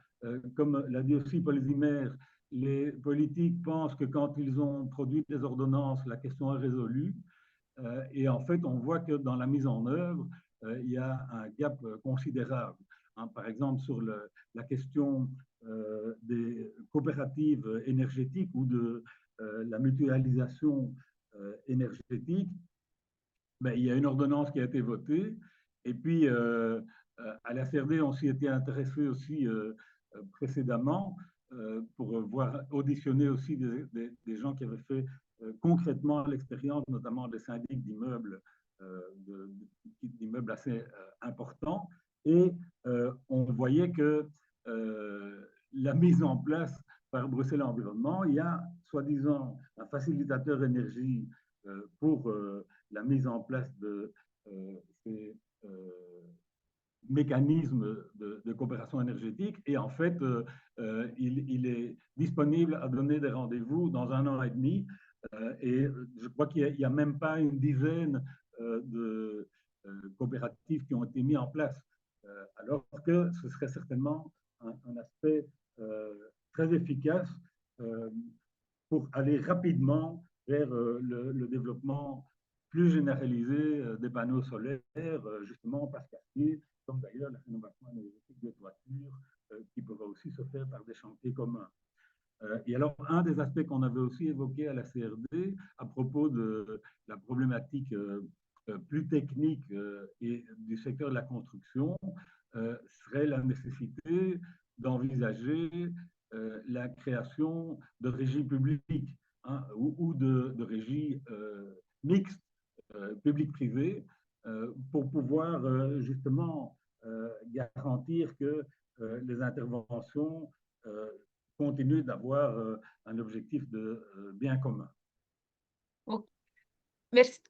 comme l'a dit aussi Paul Zimmer, les politiques pensent que quand ils ont produit des ordonnances, la question est résolue. Et en fait, on voit que dans la mise en œuvre, il y a un gap considérable. hein, par exemple sur la question des coopératives énergétiques ou de la mutualisation énergétique, ben, il y a une ordonnance qui a été votée. Et puis, à la CRD, on s'y était intéressé aussi précédemment pour voir auditionner aussi des gens qui avaient fait concrètement l'expérience, notamment des syndics d'immeubles, d'immeubles assez importants. Et on voyait que la mise en place par Bruxelles Environnement, il y a soi-disant un facilitateur énergie pour la mise en place de ces mécanismes de coopération énergétique. Et en fait, il est disponible à donner des rendez-vous dans 1 an et demi. Et je crois qu'il n'y a même pas une dizaine de coopératives qui ont été mises en place. Alors que ce serait certainement un aspect très efficace pour aller rapidement vers le développement plus généralisé des panneaux solaires, justement par quartier, comme d'ailleurs la rénovation énergétique des toitures, qui pourra aussi se faire par des chantiers communs. Et alors, un des aspects qu'on avait aussi évoqué à la CRD, à propos de la problématique plus technique et du secteur de la construction, serait la nécessité d'envisager la création de régies publiques, hein, ou de régies mixtes, public-privé, pour pouvoir justement garantir que les interventions continuent d'avoir un objectif de bien commun. Okay. Merci.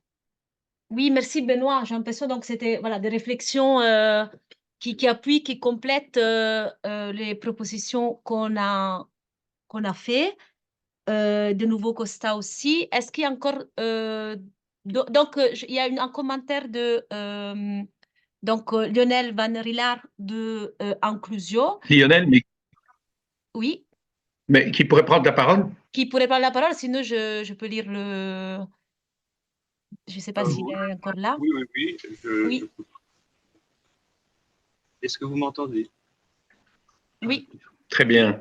Oui, merci Benoît. J'ai l'impression donc c'était voilà, des réflexions qui appuient, qui complètent les propositions qu'on a fait. De nouveaux constats aussi. Est-ce qu'il y a encore... donc, il y a un commentaire de Lionel Van Rillard de Inclusio. Lionel, Oui. Mais qui pourrait prendre la parole? Qui pourrait prendre la parole, sinon je peux lire le... Je ne sais pas s'il est encore là. Oui, oui, oui. Oui. Est-ce que vous m'entendez? Oui. Très bien.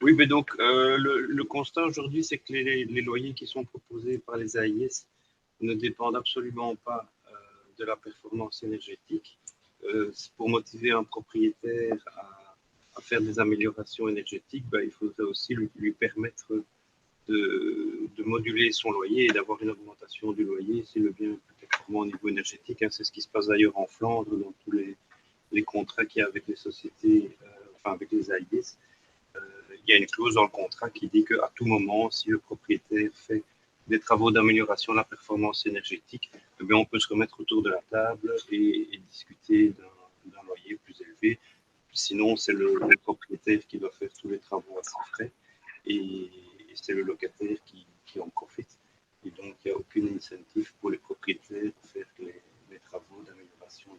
Oui, mais donc le constat aujourd'hui, c'est que les loyers qui sont proposés par les AIS ne dépendent absolument pas de la performance énergétique. Pour motiver un propriétaire à faire des améliorations énergétiques, il faudrait aussi lui permettre de moduler son loyer et d'avoir une augmentation du loyer si le bien est plus performant au niveau énergétique. Hein. C'est ce qui se passe d'ailleurs en Flandre, dans tous les contrats qu'il y a avec les sociétés, avec les AIS. Il y a une clause dans le contrat qui dit qu'à tout moment, si le propriétaire fait des travaux d'amélioration de la performance énergétique, eh bien, on peut se remettre autour de la table et discuter d'un loyer plus élevé. Sinon, c'est le propriétaire qui doit faire tous les travaux à ses frais et c'est le locataire qui en profite. Et donc, il n'y a aucune incentive pour les propriétaires de faire les travaux d'amélioration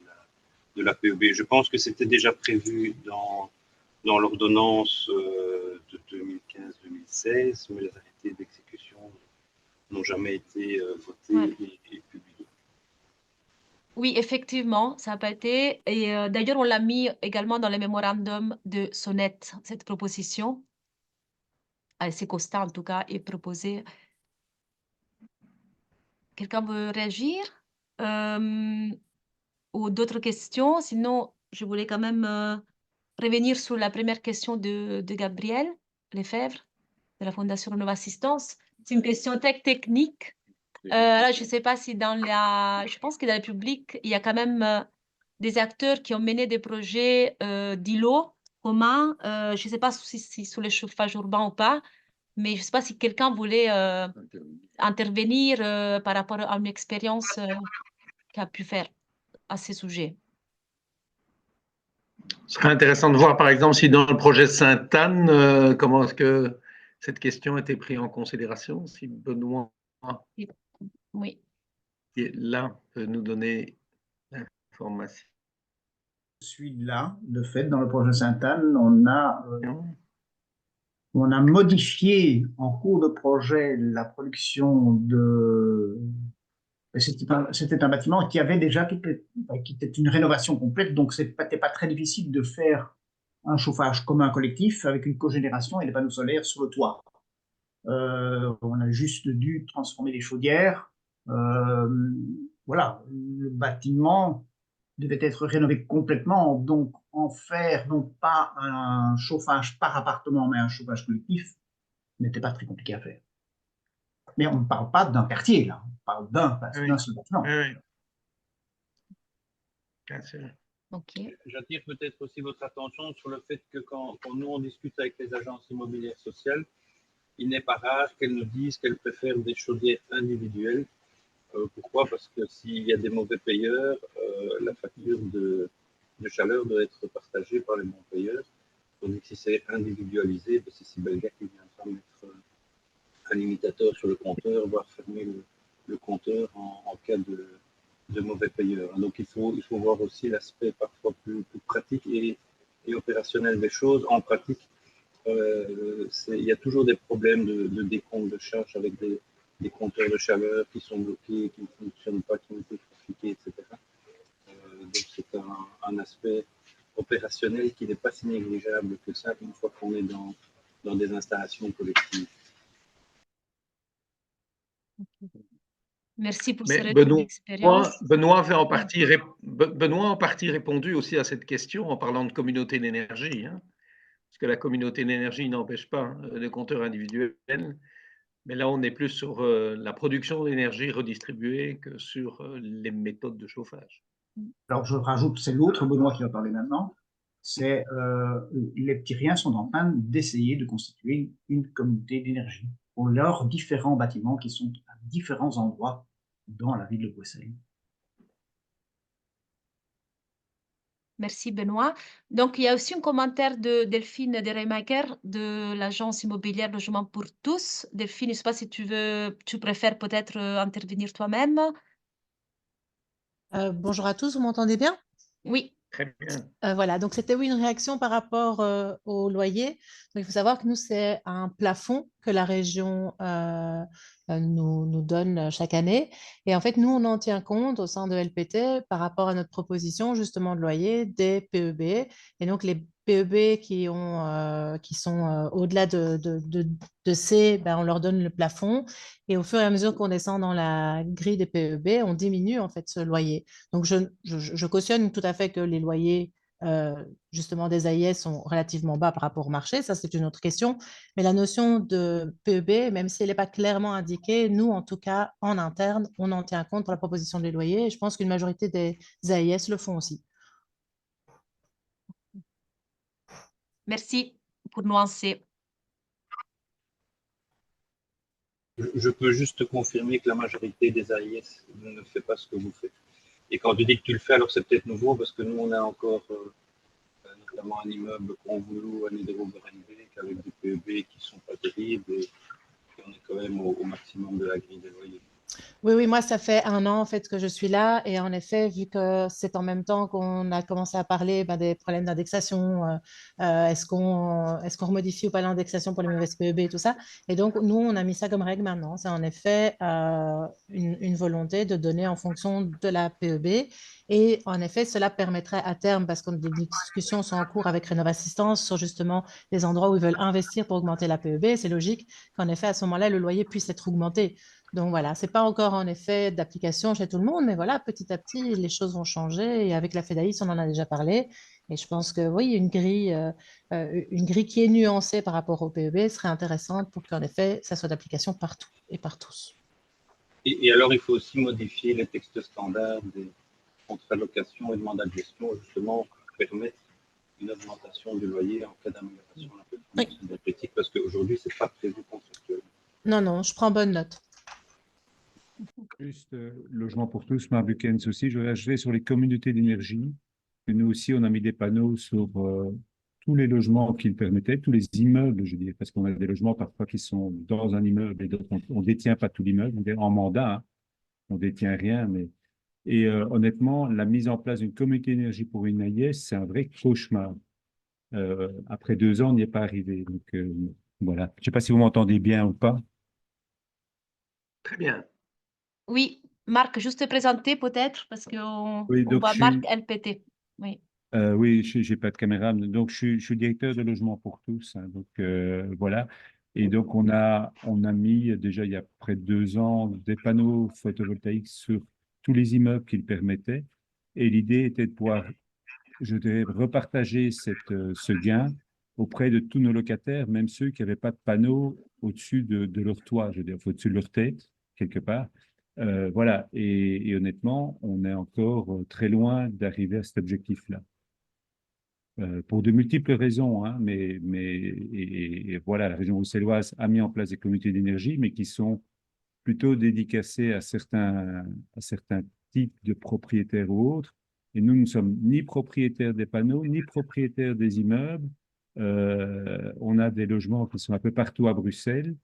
de la PEB. Je pense que c'était déjà prévu dans l'ordonnance de 2015-2016, mais les arrêtés d'exécution n'ont jamais été votés et publiés. Oui, effectivement, ça n'a pas été. Et d'ailleurs, on l'a mis également dans le mémorandum de SONET, cette proposition. Ces constats, en tout cas, est proposé. Quelqu'un veut réagir ou d'autres questions? Sinon, je voulais quand même revenir sur la première question de Gabriel Lefebvre de la Fondation Renova Assistance. C'est une question très technique. Là, je ne sais pas si dans la... Je pense que dans le public, il y a quand même des acteurs qui ont mené des projets d'îlots communs. Je ne sais pas si sur le chauffage urbain ou pas, mais je ne sais pas si quelqu'un voulait intervenir par rapport à une expérience qu'il a pu faire à ce sujet. Ce serait intéressant de voir, par exemple, si dans le projet Sainte-Anne, comment est-ce que cette question a été prise en considération, si Benoît oui. qui est là peut nous donner l'information. Je suis là. De fait, dans le projet Sainte-Anne, on a modifié en cours de projet la production C'était un bâtiment qui avait déjà, qui était une rénovation complète, donc ce n'était pas très difficile de faire un chauffage commun collectif avec une cogénération et des panneaux solaires sur le toit. On a juste dû transformer les chaudières. Voilà, le bâtiment devait être rénové complètement, donc en faire non pas un chauffage par appartement, mais un chauffage collectif, n'était pas très compliqué à faire. Mais on ne parle pas d'un quartier, là, on parle d'un seul bâtiment. Oui. Bien sûr. Ok. J'attire peut-être aussi votre attention sur le fait que quand nous on discute avec les agences immobilières sociales, il n'est pas rare qu'elles nous disent qu'elles préfèrent des chaudières individuelles. Pourquoi? Parce que s'il y a des mauvais payeurs, la facture de chaleur doit être partagée par les bons payeurs. Tandis que si c'est individualisé, ben c'est Sibelga qui viendra mettre un limitateur sur le compteur, voire fermer le compteur en cas de mauvais payeurs. Donc il faut voir aussi l'aspect parfois plus pratique et opérationnel des choses. En pratique, il y a toujours des problèmes de décompte de charges avec des compteurs de chaleur qui sont bloqués, qui ne fonctionnent pas, qui ont été trafiqués, etc. Donc c'est un aspect opérationnel qui n'est pas si négligeable que ça une fois qu'on est dans des installations collectives. Merci pour ce Mais retour d'expérience. Benoît a en partie répondu aussi à cette question en parlant de communauté d'énergie, hein, parce que la communauté d'énergie n'empêche pas le compteur individuel, mais là on est plus sur la production d'énergie redistribuée que sur les méthodes de chauffage. Alors je rajoute, c'est l'autre Benoît qui va parler maintenant, c'est les petits riens sont en train d'essayer de constituer une communauté d'énergie pour leurs différents bâtiments qui sont à différents endroits dans la ville de Bruxelles. Merci Benoît. Donc, il y a aussi un commentaire de Delphine Dereymaeker de l'agence immobilière Logement pour tous. Delphine, je ne sais pas si tu préfères peut-être intervenir toi-même. Bonjour à tous, vous m'entendez bien? Oui. Très bien. Voilà, donc c'était oui une réaction par rapport au loyer. Donc, il faut savoir que nous, c'est un plafond que la région nous donne chaque année. Et en fait, nous, on en tient compte au sein de LPT par rapport à notre proposition justement de loyer des PEB. Et donc, les PEB qui sont au-delà de C, ben, on leur donne le plafond. Et au fur et à mesure qu'on descend dans la grille des PEB, on diminue en fait ce loyer. Donc, je cautionne tout à fait que les loyers justement des AIS sont relativement bas par rapport au marché, ça c'est une autre question, mais la notion de PEB, même si elle n'est pas clairement indiquée, nous en tout cas en interne, on en tient compte pour la proposition des loyers et je pense qu'une majorité des AIS le font aussi. Merci pour nuancer. Je peux juste confirmer que la majorité des AIS ne fait pas ce que vous faites. Et quand tu dis que tu le fais, alors c'est peut-être nouveau parce que nous, on a encore notamment un immeuble Convoulou, un Hydro-Berenbeek avec des PEB qui ne sont pas terribles et on est quand même au maximum de la grille des loyers. Oui, moi, ça fait 1 an en fait que je suis là et en effet, vu que c'est en même temps qu'on a commencé à parler des problèmes d'indexation, est-ce qu'on remodifie ou pas l'indexation pour les mauvaises PEB et tout ça. Et donc, nous, on a mis ça comme règle maintenant. C'est en effet une volonté de donner en fonction de la PEB. Et en effet, cela permettrait à terme, parce que des discussions sont en cours avec Rénovassistance sur justement les endroits où ils veulent investir pour augmenter la PEB. C'est logique qu'en effet, à ce moment-là, le loyer puisse être augmenté. Donc voilà, ce n'est pas encore en effet d'application chez tout le monde, mais voilà, petit à petit, les choses vont changer. Et avec la FEDAIS, on en a déjà parlé. Et je pense que oui, une grille qui est nuancée par rapport au PEB serait intéressante pour qu'en effet, ça soit d'application partout et par tous. Et alors, il faut aussi modifier les textes standards des contrats de location et de mandat de gestion, justement, pour permettre une augmentation du loyer en cas d'amélioration de la performance énergétique, parce qu'aujourd'hui, ce n'est pas prévu contractuellement. Non, non, je prends bonne note. Juste logement pour tous, Marc Buchens aussi. Je vais ajouter sur les communautés d'énergie. Nous aussi, on a mis des panneaux sur tous les logements qui le permettaient, tous les immeubles, je dirais, parce qu'on a des logements parfois qui sont dans un immeuble et d'autres, on ne détient pas tout l'immeuble, on est en mandat, hein, on ne détient rien. Et honnêtement, la mise en place d'une communauté d'énergie pour une AIS, c'est un vrai cauchemar. Après 2 ans, on n'y est pas arrivé. Donc voilà. Je ne sais pas si vous m'entendez bien ou pas. Très bien. Oui, Marc, juste te présenter peut-être, parce qu'on Oui, on donc voit je Marc suis, LPT. Oui. oui, j'ai pas de caméra, donc je suis directeur de logement pour tous, hein, donc voilà. Et donc on a mis déjà il y a près de 2 ans des panneaux photovoltaïques sur tous les immeubles qui le permettaient. Et l'idée était de pouvoir, je dirais, repartager ce gain auprès de tous nos locataires, même ceux qui n'avaient pas de panneaux au-dessus de leur toit, je veux dire, au-dessus de leur tête, quelque part. Voilà, et honnêtement, on est encore très loin d'arriver à cet objectif-là. Pour de multiples raisons, hein, et voilà, la région bruxelloise a mis en place des communautés d'énergie, mais qui sont plutôt dédicacées à certains types de propriétaires ou autres. Et nous ne sommes ni propriétaires des panneaux, ni propriétaires des immeubles. On a des logements qui sont un peu partout à Bruxelles.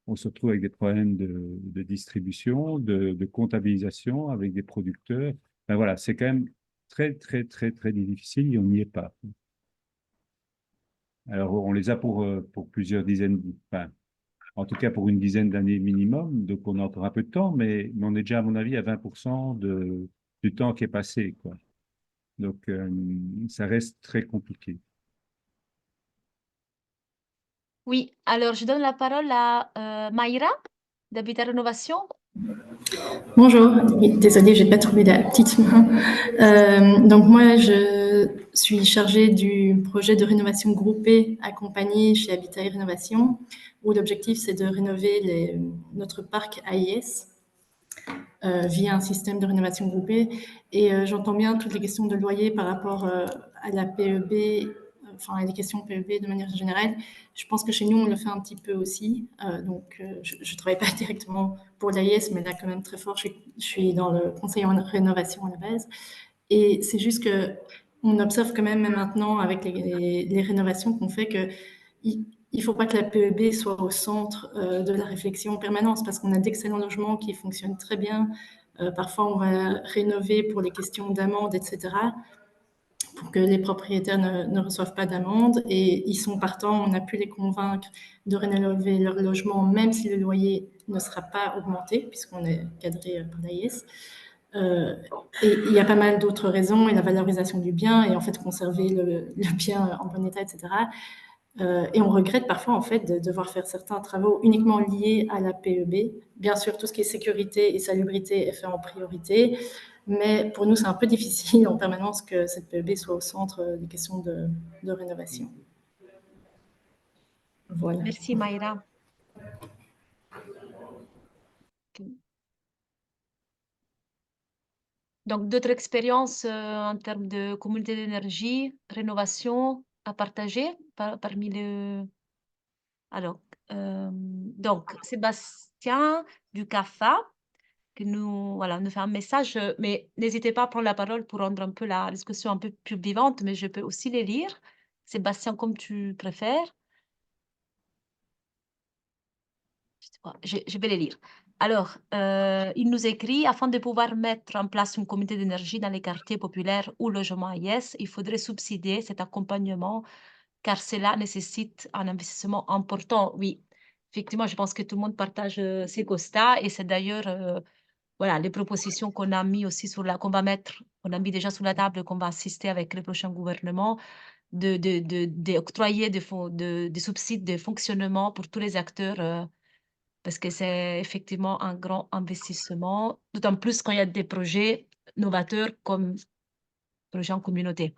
On se retrouve avec des problèmes de distribution, de comptabilisation avec des producteurs. Ben voilà, c'est quand même très, très, très, très difficile et on n'y est pas. Alors, on les a pour plusieurs dizaines, enfin, en tout cas pour une dizaine d'années minimum, donc on a encore un peu de temps, mais on est déjà, à mon avis, à 20% du temps qui est passé, quoi. Donc, ça reste très compliqué. Oui, alors je donne la parole à Mayra d'Habitat Rénovation. Bonjour, oui, désolée, je n'ai pas trouvé la petite main. Donc moi, je suis chargée du projet de rénovation groupée accompagné chez Habitat et Rénovation, où l'objectif c'est de rénover notre parc AIS via un système de rénovation groupée. Et j'entends bien toutes les questions de loyer par rapport à la PEB, enfin à les questions PEB de manière générale. Je pense que chez nous, on le fait un petit peu aussi. Je ne travaille pas directement pour l'AIS, mais là quand même très fort. Je suis dans le conseil en rénovation à la base. Et c'est juste que on observe quand même maintenant avec les rénovations qu'on fait que il ne faut pas que la PEB soit au centre de la réflexion en permanence parce qu'on a d'excellents logements qui fonctionnent très bien. Parfois, on va rénover pour les questions d'amende, etc., pour que les propriétaires ne reçoivent pas d'amende. Et ils sont partants, on a pu les convaincre de rénover leur logement, même si le loyer ne sera pas augmenté, puisqu'on est cadré par l'AIS. Et il y a pas mal d'autres raisons, et la valorisation du bien, et en fait conserver le bien en bon état, etc. Et on regrette parfois en fait de devoir faire certains travaux uniquement liés à la PEB. Bien sûr, tout ce qui est sécurité et salubrité est fait en priorité, mais pour nous, c'est un peu difficile en permanence que cette PEB soit au centre des questions de rénovation. Voilà. Merci Mayra. Donc, d'autres expériences en termes de communauté d'énergie, rénovation à partager parmi les... Alors, donc, Sébastien du CAFA, qui nous fait un message, mais n'hésitez pas à prendre la parole pour rendre un peu la discussion un peu plus vivante, mais je peux aussi les lire. Sébastien, comme tu préfères. Je vais les lire. Alors, il nous écrit, afin de pouvoir mettre en place une communauté d'énergie dans les quartiers populaires ou logements AIS, il faudrait subsidier cet accompagnement car cela nécessite un investissement important. Oui, effectivement, je pense que tout le monde partage ces constats et c'est d'ailleurs voilà, les propositions qu'on a mis aussi on a mis déjà sur la table, qu'on va assister avec le prochain gouvernement, d'octroyer des subsides de fonctionnement pour tous les acteurs parce que c'est effectivement un grand investissement, d'autant plus quand il y a des projets novateurs comme projets en communauté.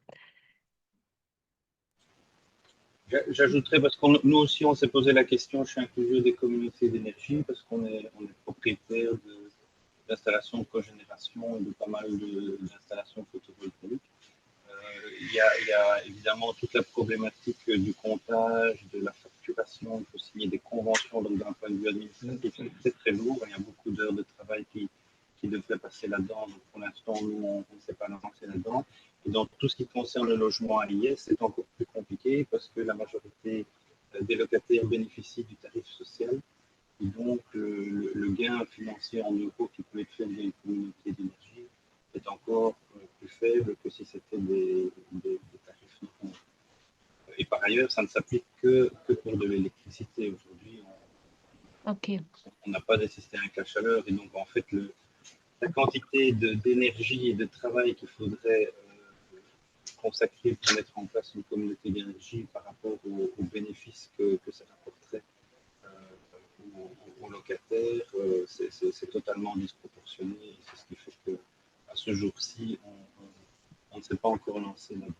J'ajouterais, parce que nous aussi, on s'est posé la question chez Inclusio des communautés d'énergie, parce qu'on est propriétaire d'installations de cogénération et de pas mal d'installations photovoltaïques. Il y a évidemment toute la problématique du comptage, de la facturation. Il faut signer des conventions, donc d'un point de vue administratif, c'est très très lourd. Il y a beaucoup d'heures de travail qui devraient passer là-dedans. Donc pour l'instant, nous, on ne s'est pas lancé là-dedans. Et dans tout ce qui concerne le logement AIS, c'est encore plus compliqué parce que la majorité des locataires bénéficient du tarif social. Et donc, le gain financier en euros qui peut être fait via une communauté d'énergie est encore plus faible que si c'était des tarifs normaux. Et par ailleurs, ça ne s'applique que pour de l'électricité. Aujourd'hui, on n'a pas de système avec la chaleur. Et donc, en fait, la quantité d'énergie et de travail qu'il faudrait consacrer pour mettre en place une communauté d'énergie par rapport aux bénéfices que ça apporterait aux locataires, c'est totalement disproportionné. C'est ce qui fait qu'à ce jour-ci, on ne s'est pas encore lancé là-dedans.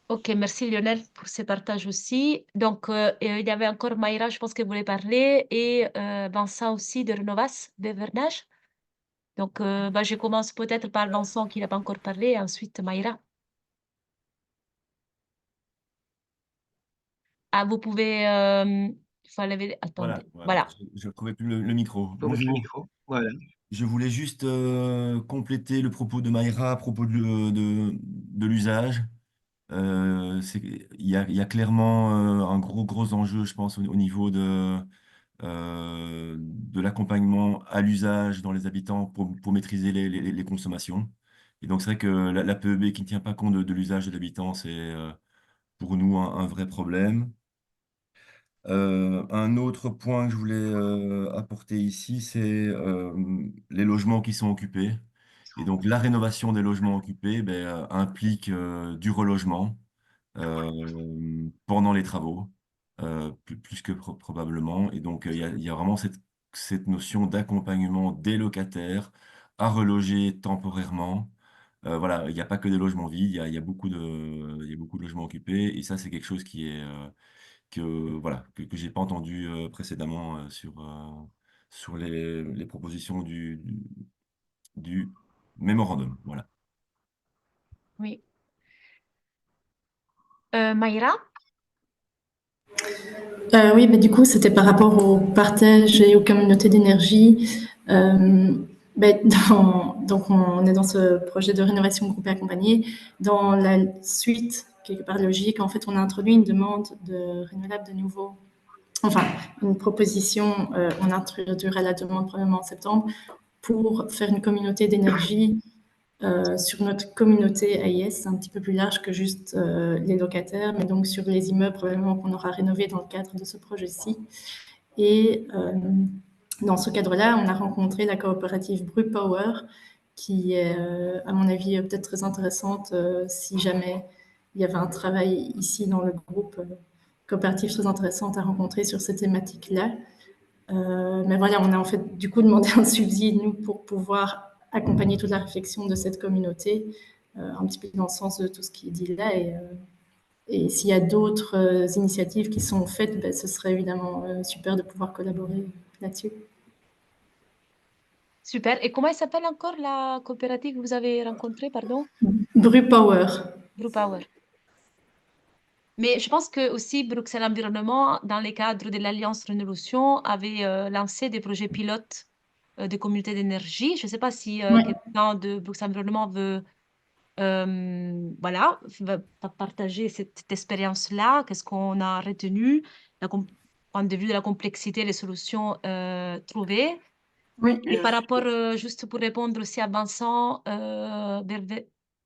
Ok, merci Lionel pour ce partage aussi. Donc, il y avait encore Maïra, je pense qu'elle voulait parler, et Vincent aussi de Renovas, Bevernage. Donc, je commence peut-être par Vincent qui n'a pas encore parlé, et ensuite Maïra. Ah, vous pouvez... il faut lever... Attendez. Voilà. Je ne trouvais plus le micro. Donc, le Bonjour. micro, voilà. Je voulais juste compléter le propos de Maïra à propos de l'usage. Il y a clairement un gros enjeu, je pense, au niveau de l'accompagnement à l'usage dans les habitants pour maîtriser les consommations. Et donc, c'est vrai que la PEB qui ne tient pas compte de l'usage de l'habitant, c'est pour nous un vrai problème. Un autre point que je voulais apporter ici, c'est les logements qui sont occupés. Et donc, la rénovation des logements occupés implique du relogement pendant les travaux, plus que probablement. Et donc, il y a vraiment cette notion d'accompagnement des locataires à reloger temporairement. Voilà, il n'y a pas que des logements vides, il y a beaucoup il y a beaucoup de logements occupés. Et ça, c'est quelque chose qui est, voilà, que je n'ai pas entendu précédemment sur les propositions du mémorandum. Voilà. Oui. Maïra? Oui, du coup, c'était par rapport au partage et aux communautés d'énergie. Donc, on est dans ce projet de rénovation groupée accompagnée. Dans la suite, quelque part logique, en fait, on a introduit une demande de renouvelable de nouveau. Enfin, une proposition, on introduira la demande probablement en septembre pour faire une communauté d'énergie sur notre communauté AIS, un petit peu plus large que juste les locataires, mais donc sur les immeubles probablement qu'on aura rénovés dans le cadre de ce projet-ci. Et dans ce cadre-là, on a rencontré la coopérative BruPower, qui est, à mon avis, peut-être très intéressante si jamais il y avait un travail ici dans le groupe, coopérative très intéressante à rencontrer sur ces thématiques-là. Mais voilà, on a en fait du coup demandé un subside, nous, pour pouvoir accompagner toute la réflexion de cette communauté, un petit peu dans le sens de tout ce qui est dit là. Et s'il y a d'autres initiatives qui sont faites, ce serait évidemment super de pouvoir collaborer là-dessus. Super. Et comment elle s'appelle encore la coopérative que vous avez rencontrée, pardon? BruPower. BruPower. Mais je pense que aussi Bruxelles Environnement, dans le cadre de l'Alliance Rénovation, avait lancé des projets pilotes de communautés d'énergie. Je ne sais pas si quelqu'un de Bruxelles Environnement veut voilà, va partager cette expérience-là, qu'est-ce qu'on a retenu, point de vue de la complexité, les solutions trouvées. Oui. Et par rapport, juste pour répondre aussi à Vincent,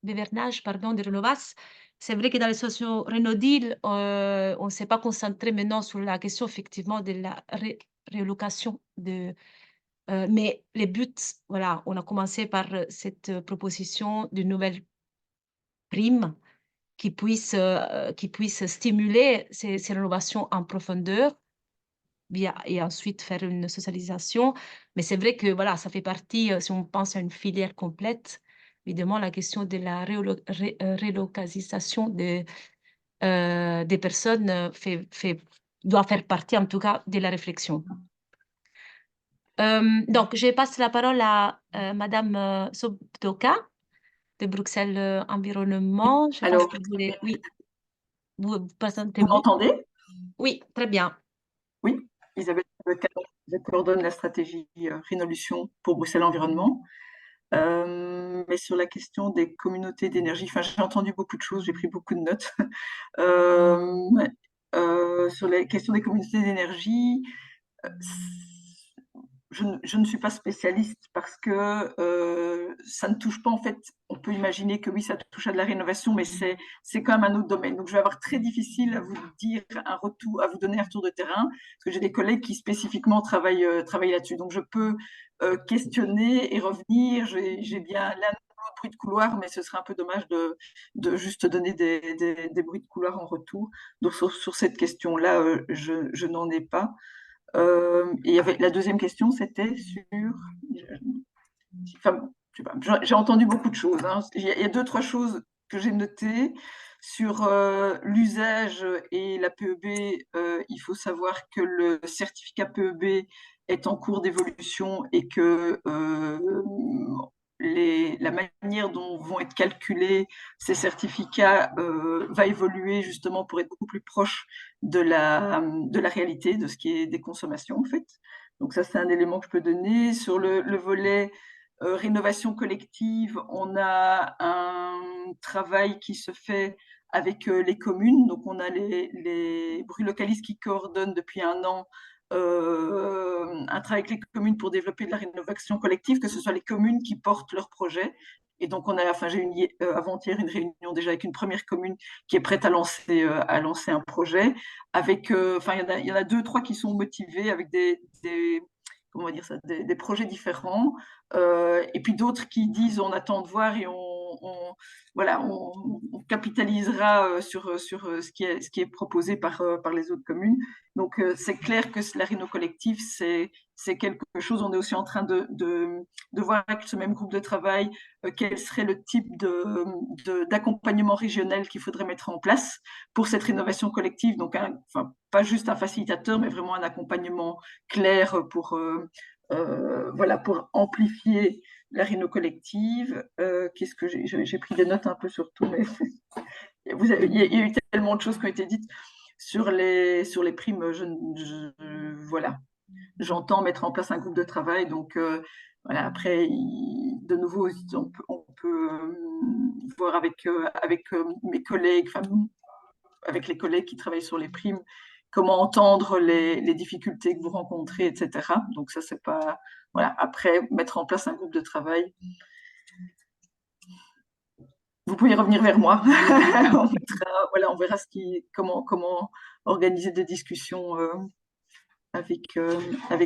Bevernage, pardon, de Renovas, c'est vrai que dans les solutions Renaudil, on ne s'est pas concentré maintenant sur la question effectivement de la réallocation mais les buts, voilà, on a commencé par cette proposition d'une nouvelle prime qui puisse stimuler ces rénovations en profondeur et ensuite faire une socialisation. Mais c'est vrai que voilà, ça fait partie, si on pense à une filière complète, évidemment, la question de la relocalisation des personnes doit faire partie, en tout cas, de la réflexion. Donc, je passe la parole à Madame Sobdoka de Bruxelles Environnement. Je Alors, pense que vous voulez... Oui, vous vous m'entendez? Oui, très bien. Oui, Isabelle, je coordonne la stratégie Rénolution pour Bruxelles Environnement. Mais sur la question des communautés d'énergie, j'ai entendu beaucoup de choses, j'ai pris beaucoup de notes. Sur la question des communautés d'énergie, je ne suis pas spécialiste parce que ça ne touche pas, en fait, on peut imaginer que oui, ça touche à de la rénovation, mais c'est quand même un autre domaine. Donc, je vais avoir très difficile à vous dire un retour, à vous donner un retour de terrain, parce que j'ai des collègues qui spécifiquement travaillent là-dessus. Donc, je peux questionner et revenir. J'ai bien l'un ou l'autre bruit de couloir, mais ce serait un peu dommage de juste donner des bruits de couloir en retour. Donc, sur cette question-là, je n'en ai pas. Et la deuxième question, c'était sur... Enfin, j'ai entendu beaucoup de choses. Hein. Il y a deux, trois choses que j'ai notées. Sur l'usage et la PEB, il faut savoir que le certificat PEB est en cours d'évolution et que la manière dont vont être calculés ces certificats va évoluer justement pour être beaucoup plus proche de la réalité, de ce qui est des consommations en fait. Donc ça, c'est un élément que je peux donner. Sur le volet rénovation collective, on a un travail qui se fait avec les communes. Donc on a les brulocalistes qui coordonnent depuis un an un travail avec les communes pour développer de la rénovation collective, que ce soit les communes qui portent leurs projets. Et donc, j'ai eu avant-hier une réunion déjà avec une première commune qui est prête à lancer un projet. Avec, il y en a deux, trois qui sont motivés avec comment dire ça, des projets différents. Et puis d'autres qui disent on attend de voir et on capitalisera sur ce qui est proposé par les autres communes. Donc, c'est clair que la réno collective, c'est quelque chose. On est aussi en train de voir avec ce même groupe de travail quel serait le type d'accompagnement régional qu'il faudrait mettre en place pour cette rénovation collective. Donc, pas juste un facilitateur, mais vraiment un accompagnement clair pour amplifier la réno collective. Qu'est-ce que j'ai pris des notes un peu sur tout, mais il y a eu tellement de choses qui ont été dites. Sur les primes, voilà, j'entends mettre en place un groupe de travail. Donc, voilà, après, de nouveau, on peut voir avec mes collègues, avec les collègues qui travaillent sur les primes, comment entendre les difficultés que vous rencontrez, etc. Donc, ça, c'est pas... Voilà, après, mettre en place un groupe de travail. Vous pouvez revenir vers moi. On verra comment organiser des discussions avec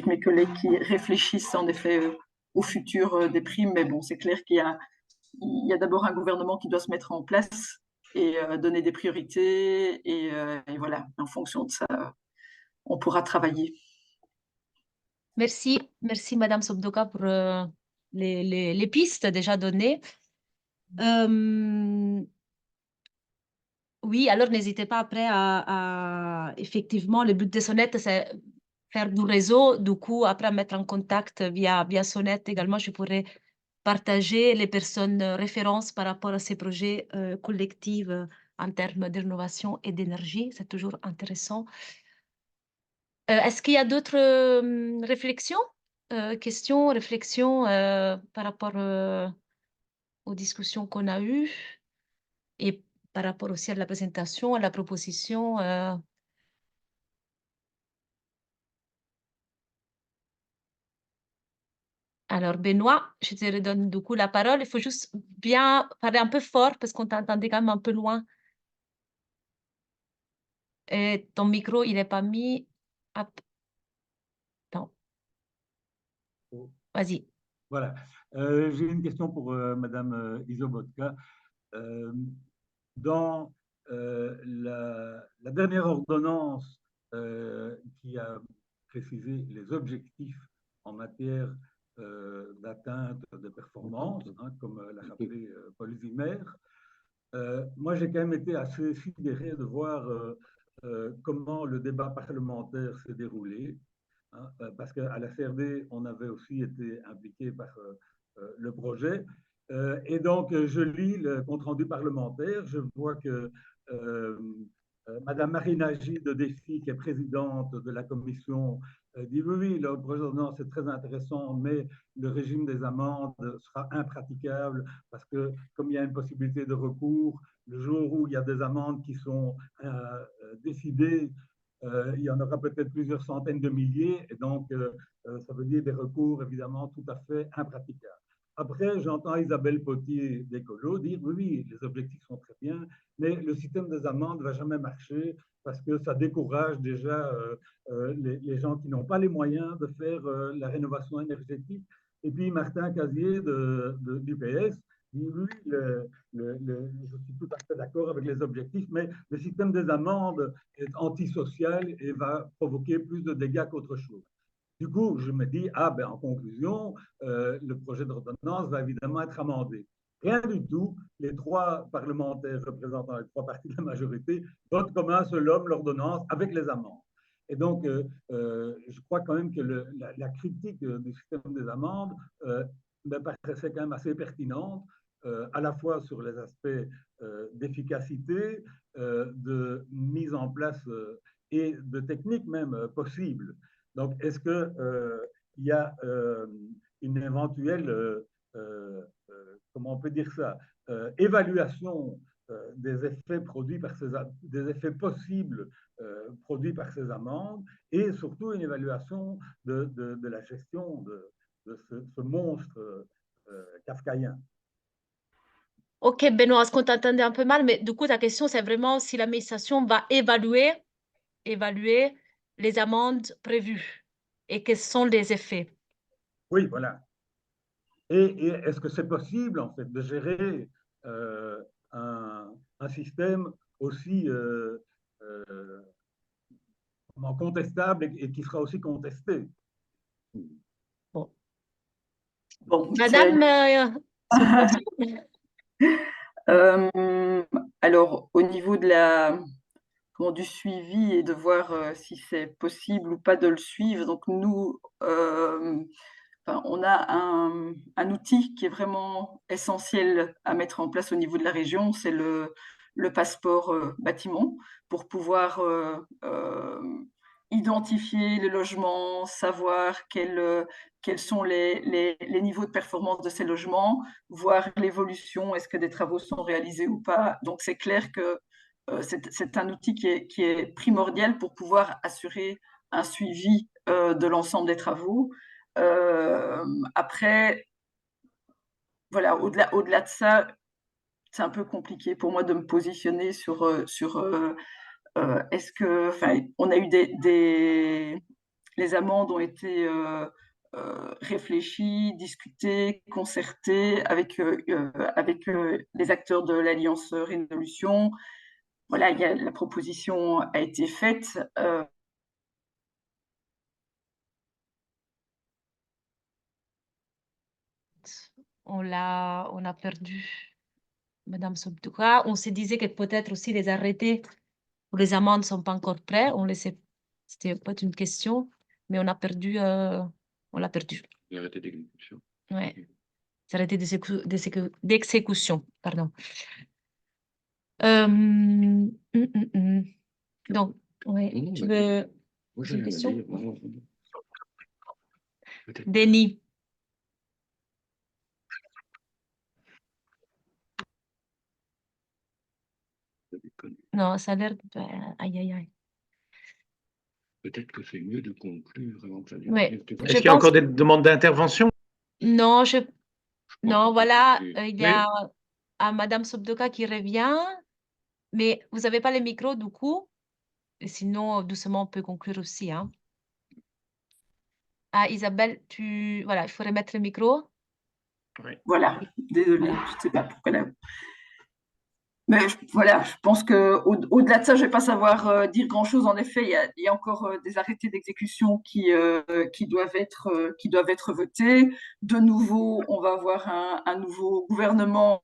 mes collègues qui réfléchissent en effet au futur des primes. Mais bon, c'est clair qu'il y a d'abord un gouvernement qui doit se mettre en place et donner des priorités. Et voilà, en fonction de ça, on pourra travailler. Merci, Madame Sobdoka, pour les pistes déjà données. Oui, alors n'hésitez pas après effectivement, le but de Sonnette, c'est faire du réseau. Du coup, après, mettre en contact via Sonnette également, je pourrais partager les personnes références par rapport à ces projets collectifs en termes de rénovation et d'énergie. C'est toujours intéressant. Est-ce qu'il y a d'autres réflexions, questions, réflexions par rapport aux discussions qu'on a eues et par rapport aussi à la présentation, à la proposition Alors, Benoît, je te redonne du coup la parole. Il faut juste bien parler un peu fort parce qu'on t'entendait quand même un peu loin. Et ton micro, il n'est pas mis. Hop. Non. Vas-y. Voilà. J'ai une question pour Madame Izobotka. Dans la dernière ordonnance qui a précisé les objectifs en matière d'atteinte de performance, comme l'a rappelé Paul Zimmer, moi j'ai quand même été assez sidéré de voir comment le débat parlementaire s'est déroulé. Parce qu'à la CRD, on avait aussi été impliqué par le projet. Et donc, je lis le compte-rendu parlementaire. Je vois que Madame Marina J. de Défi, qui est présidente de la commission, dit oui, le projet d'ordonnance est très intéressant, mais le régime des amendes sera impraticable parce que, comme il y a une possibilité de recours, le jour où il y a des amendes qui sont décidées, il y en aura peut-être plusieurs centaines de milliers, et donc ça veut dire des recours évidemment tout à fait impraticables. Après, j'entends Isabelle Potier d'Écolo dire oui, oui, les objectifs sont très bien, mais le système des amendes ne va jamais marcher parce que ça décourage déjà les gens qui n'ont pas les moyens de faire la rénovation énergétique. Et puis Martin Casier du PS dit oui, je suis tout à fait d'accord avec les objectifs, mais le système des amendes est antisocial et va provoquer plus de dégâts qu'autre chose. Du coup, je me dis, ah ben en conclusion, le projet d'ordonnance va évidemment être amendé. Rien du tout, les 3 parlementaires représentant les 3 partis de la majorité votent comme un seul homme l'ordonnance avec les amendes. Et donc, je crois quand même que la critique du système des amendes me paraissait quand même assez pertinente, à la fois sur les aspects d'efficacité, de mise en place et de techniques même possibles. Donc, est-ce qu'il y a une éventuelle, comment on peut dire ça, évaluation des effets produits par des effets possibles produits par ces amendes, et surtout une évaluation de la gestion de ce monstre kafkaïen. Ok, Benoît, est-ce qu'on t'entendait un peu mal? Mais du coup, ta question, c'est vraiment si l'administration va évaluer les amendes prévues et quels sont les effets. Oui, voilà. Et est-ce que c'est possible, en fait, de gérer un système aussi contestable et qui sera aussi contesté? Bon, Madame, alors, au niveau de du suivi et de voir si c'est possible ou pas de le suivre, donc nous, on a un outil qui est vraiment essentiel à mettre en place au niveau de la région, c'est le passeport bâtiment, pour pouvoir identifier les logements, savoir quels sont les niveaux de performance de ces logements, voir l'évolution, est-ce que des travaux sont réalisés ou pas. Donc c'est clair que c'est un outil qui est primordial pour pouvoir assurer un suivi de l'ensemble des travaux. Après, voilà, au-delà de ça, c'est un peu compliqué pour moi de me positionner sur est-ce que, enfin, on a eu les amendes ont été réfléchies, discutées, concertées avec les acteurs de l'Alliance Révolution. Voilà, la proposition a été faite. on a perdu Madame Sobduka. On se disait que peut-être aussi les arrêtés pour les amendes ne sont pas encore prêts. C'était pas une question, mais on l'a perdu. Les arrêtés d'exécution. Ouais. Les arrêtés d'exécution, pardon. Donc, ouais, tu veux une question? Denis. Non, ça a l'air... Aïe, aïe, aïe. Peut-être que c'est mieux de conclure avant que ça dure. Ouais. Est-ce qu'il y a encore des demandes d'intervention? Non, non, voilà, il y a Madame Sobdoka qui revient, mais vous n'avez pas le micro du coup, et sinon, doucement, on peut conclure aussi. Hein. Ah, Isabelle, voilà, il faut remettre le micro. Oui. Voilà, désolée, je ne sais pas pourquoi là. Mais voilà, je pense qu'au-delà de ça, je ne vais pas savoir dire grand-chose. En effet, il y a encore des arrêtés d'exécution qui doivent être votés. De nouveau, on va avoir un nouveau gouvernement.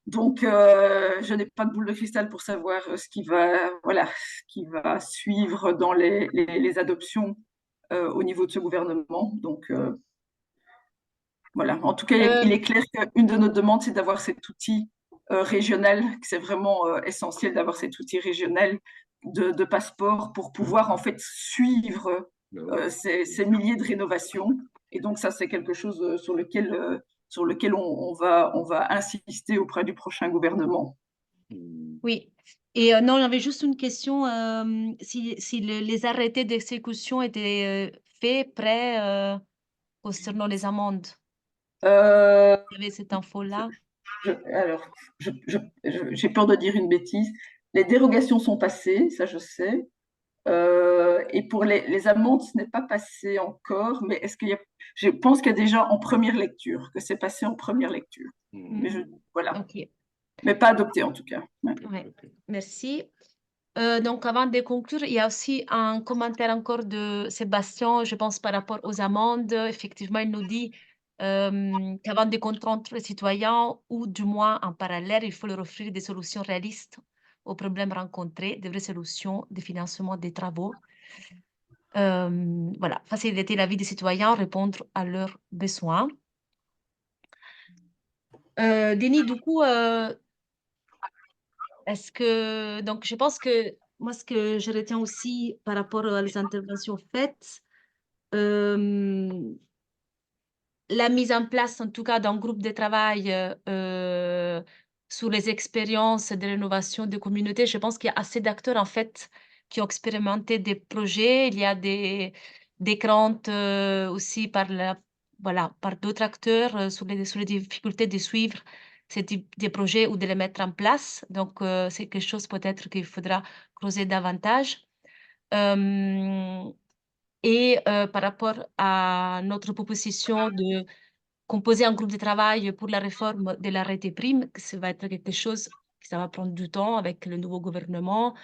Donc, je n'ai pas de boule de cristal pour savoir ce qui va suivre dans les adoptions au niveau de ce gouvernement. Donc, voilà. En tout cas, il est clair qu'une de nos demandes, c'est d'avoir cet outil régional, que c'est vraiment essentiel d'avoir cet outil régional de passeport pour pouvoir en fait suivre ces milliers de rénovations. Et donc ça, c'est quelque chose sur lequel on va insister auprès du prochain gouvernement. Oui, Et non, j'avais juste une question, si les arrêtés d'exécution étaient faits, prêts concernant les amendes. Euh, Il y avait cette info-là. alors, j'ai peur de dire une bêtise. Les dérogations sont passées, ça je sais. Et pour les amendes, ce n'est pas passé encore, mais est-ce qu'il y a... Je pense qu'il y a déjà en première lecture, que c'est passé en première lecture. Mais voilà. Ok. Mais pas adopté en tout cas. Ouais. Ouais. Merci. Donc, avant de conclure, il y a aussi un commentaire encore de Sébastien, je pense, par rapport aux amendes. Effectivement, il nous dit qu'avant de contraindre les citoyens, ou du moins en parallèle, il faut leur offrir des solutions réalistes aux problèmes rencontrés, des vraies solutions de financement des travaux. Voilà, faciliter la vie des citoyens, répondre à leurs besoins. Denis, du coup, est-ce que, donc, je pense que moi, ce que je retiens aussi par rapport aux interventions faites, la mise en place, en tout cas, d'un groupe de travail sur les expériences de rénovation de communautés, je pense qu'il y a assez d'acteurs, en fait, qui ont expérimenté des projets. Il y a des craintes aussi voilà, par d'autres acteurs sur les difficultés de suivre ces types de projets ou de les mettre en place. Donc, c'est quelque chose peut-être qu'il faudra creuser davantage. Et par rapport à notre proposition de composer un groupe de travail pour la réforme de l'arrêté prime, ça va être quelque chose qui ça va prendre du temps avec le nouveau gouvernement.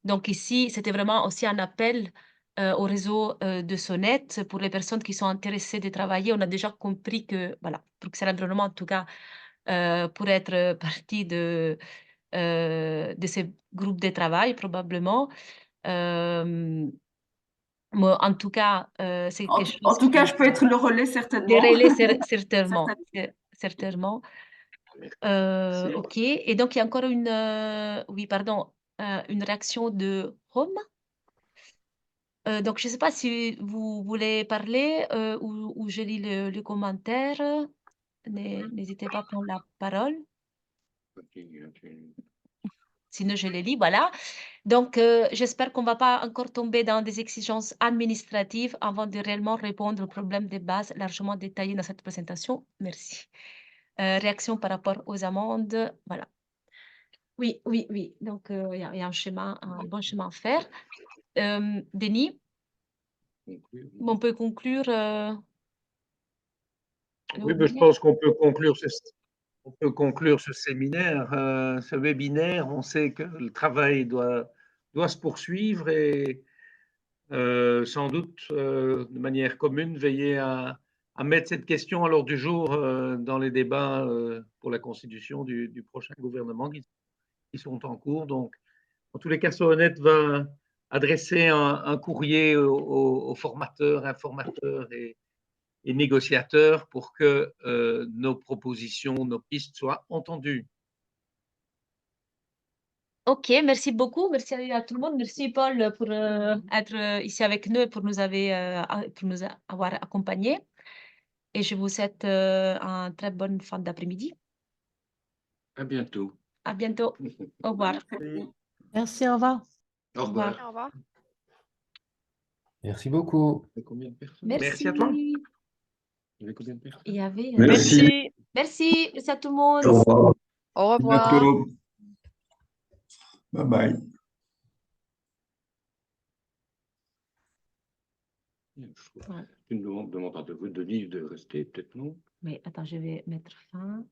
Donc ici, c'était vraiment aussi un appel au réseau de SONET pour les personnes qui sont intéressées de travailler. On a déjà compris que, voilà, Bruxelles Environnement, en tout cas, pourrait être partie de ces groupes de travail, probablement. Moi, en tout cas, c'est quelque chose En tout cas, je peux être le relais certainement. Les relais, certainement. Certainement. OK. Et donc, il y a encore une, oui, pardon, une réaction de Rome. Donc, je ne sais pas si vous voulez parler ou je lis le commentaire. N'hésitez pas à prendre la parole. Sinon, je les lis, voilà. Donc, j'espère qu'on ne va pas encore tomber dans des exigences administratives avant de réellement répondre aux problèmes de base largement détaillés dans cette présentation. Merci. Réaction par rapport aux amendes, voilà. Oui, oui, oui. Donc, il y a un chemin, un bon chemin à faire. Denis, on peut conclure le Oui, mais je pense qu'on peut conclure ce séminaire, ce webinaire. On sait que le travail doit se poursuivre et sans doute de manière commune veiller à mettre cette question à l'ordre du jour dans les débats pour la constitution du prochain gouvernement qui sont en cours. Donc, en tous les cas, SONET va adresser un courrier aux formateurs, informateurs et négociateurs pour que nos propositions, nos pistes soient entendues. OK, merci beaucoup. Merci à tout le monde. Merci Paul pour être ici avec nous et pour nous avoir accompagnés. Et je vous souhaite une très bonne fin d'après-midi. À bientôt. À bientôt. Au revoir. Merci, au revoir. Au revoir. Au revoir. Merci beaucoup. Merci à toi. Il Il y avait combien de personnes? y avait... Merci. Merci. Merci à tout le monde. Au revoir. Au revoir. Bientôt. Bye bye. Ouais. Tu me demandes à Denis de rester, peut-être non? Mais attends, je vais mettre fin.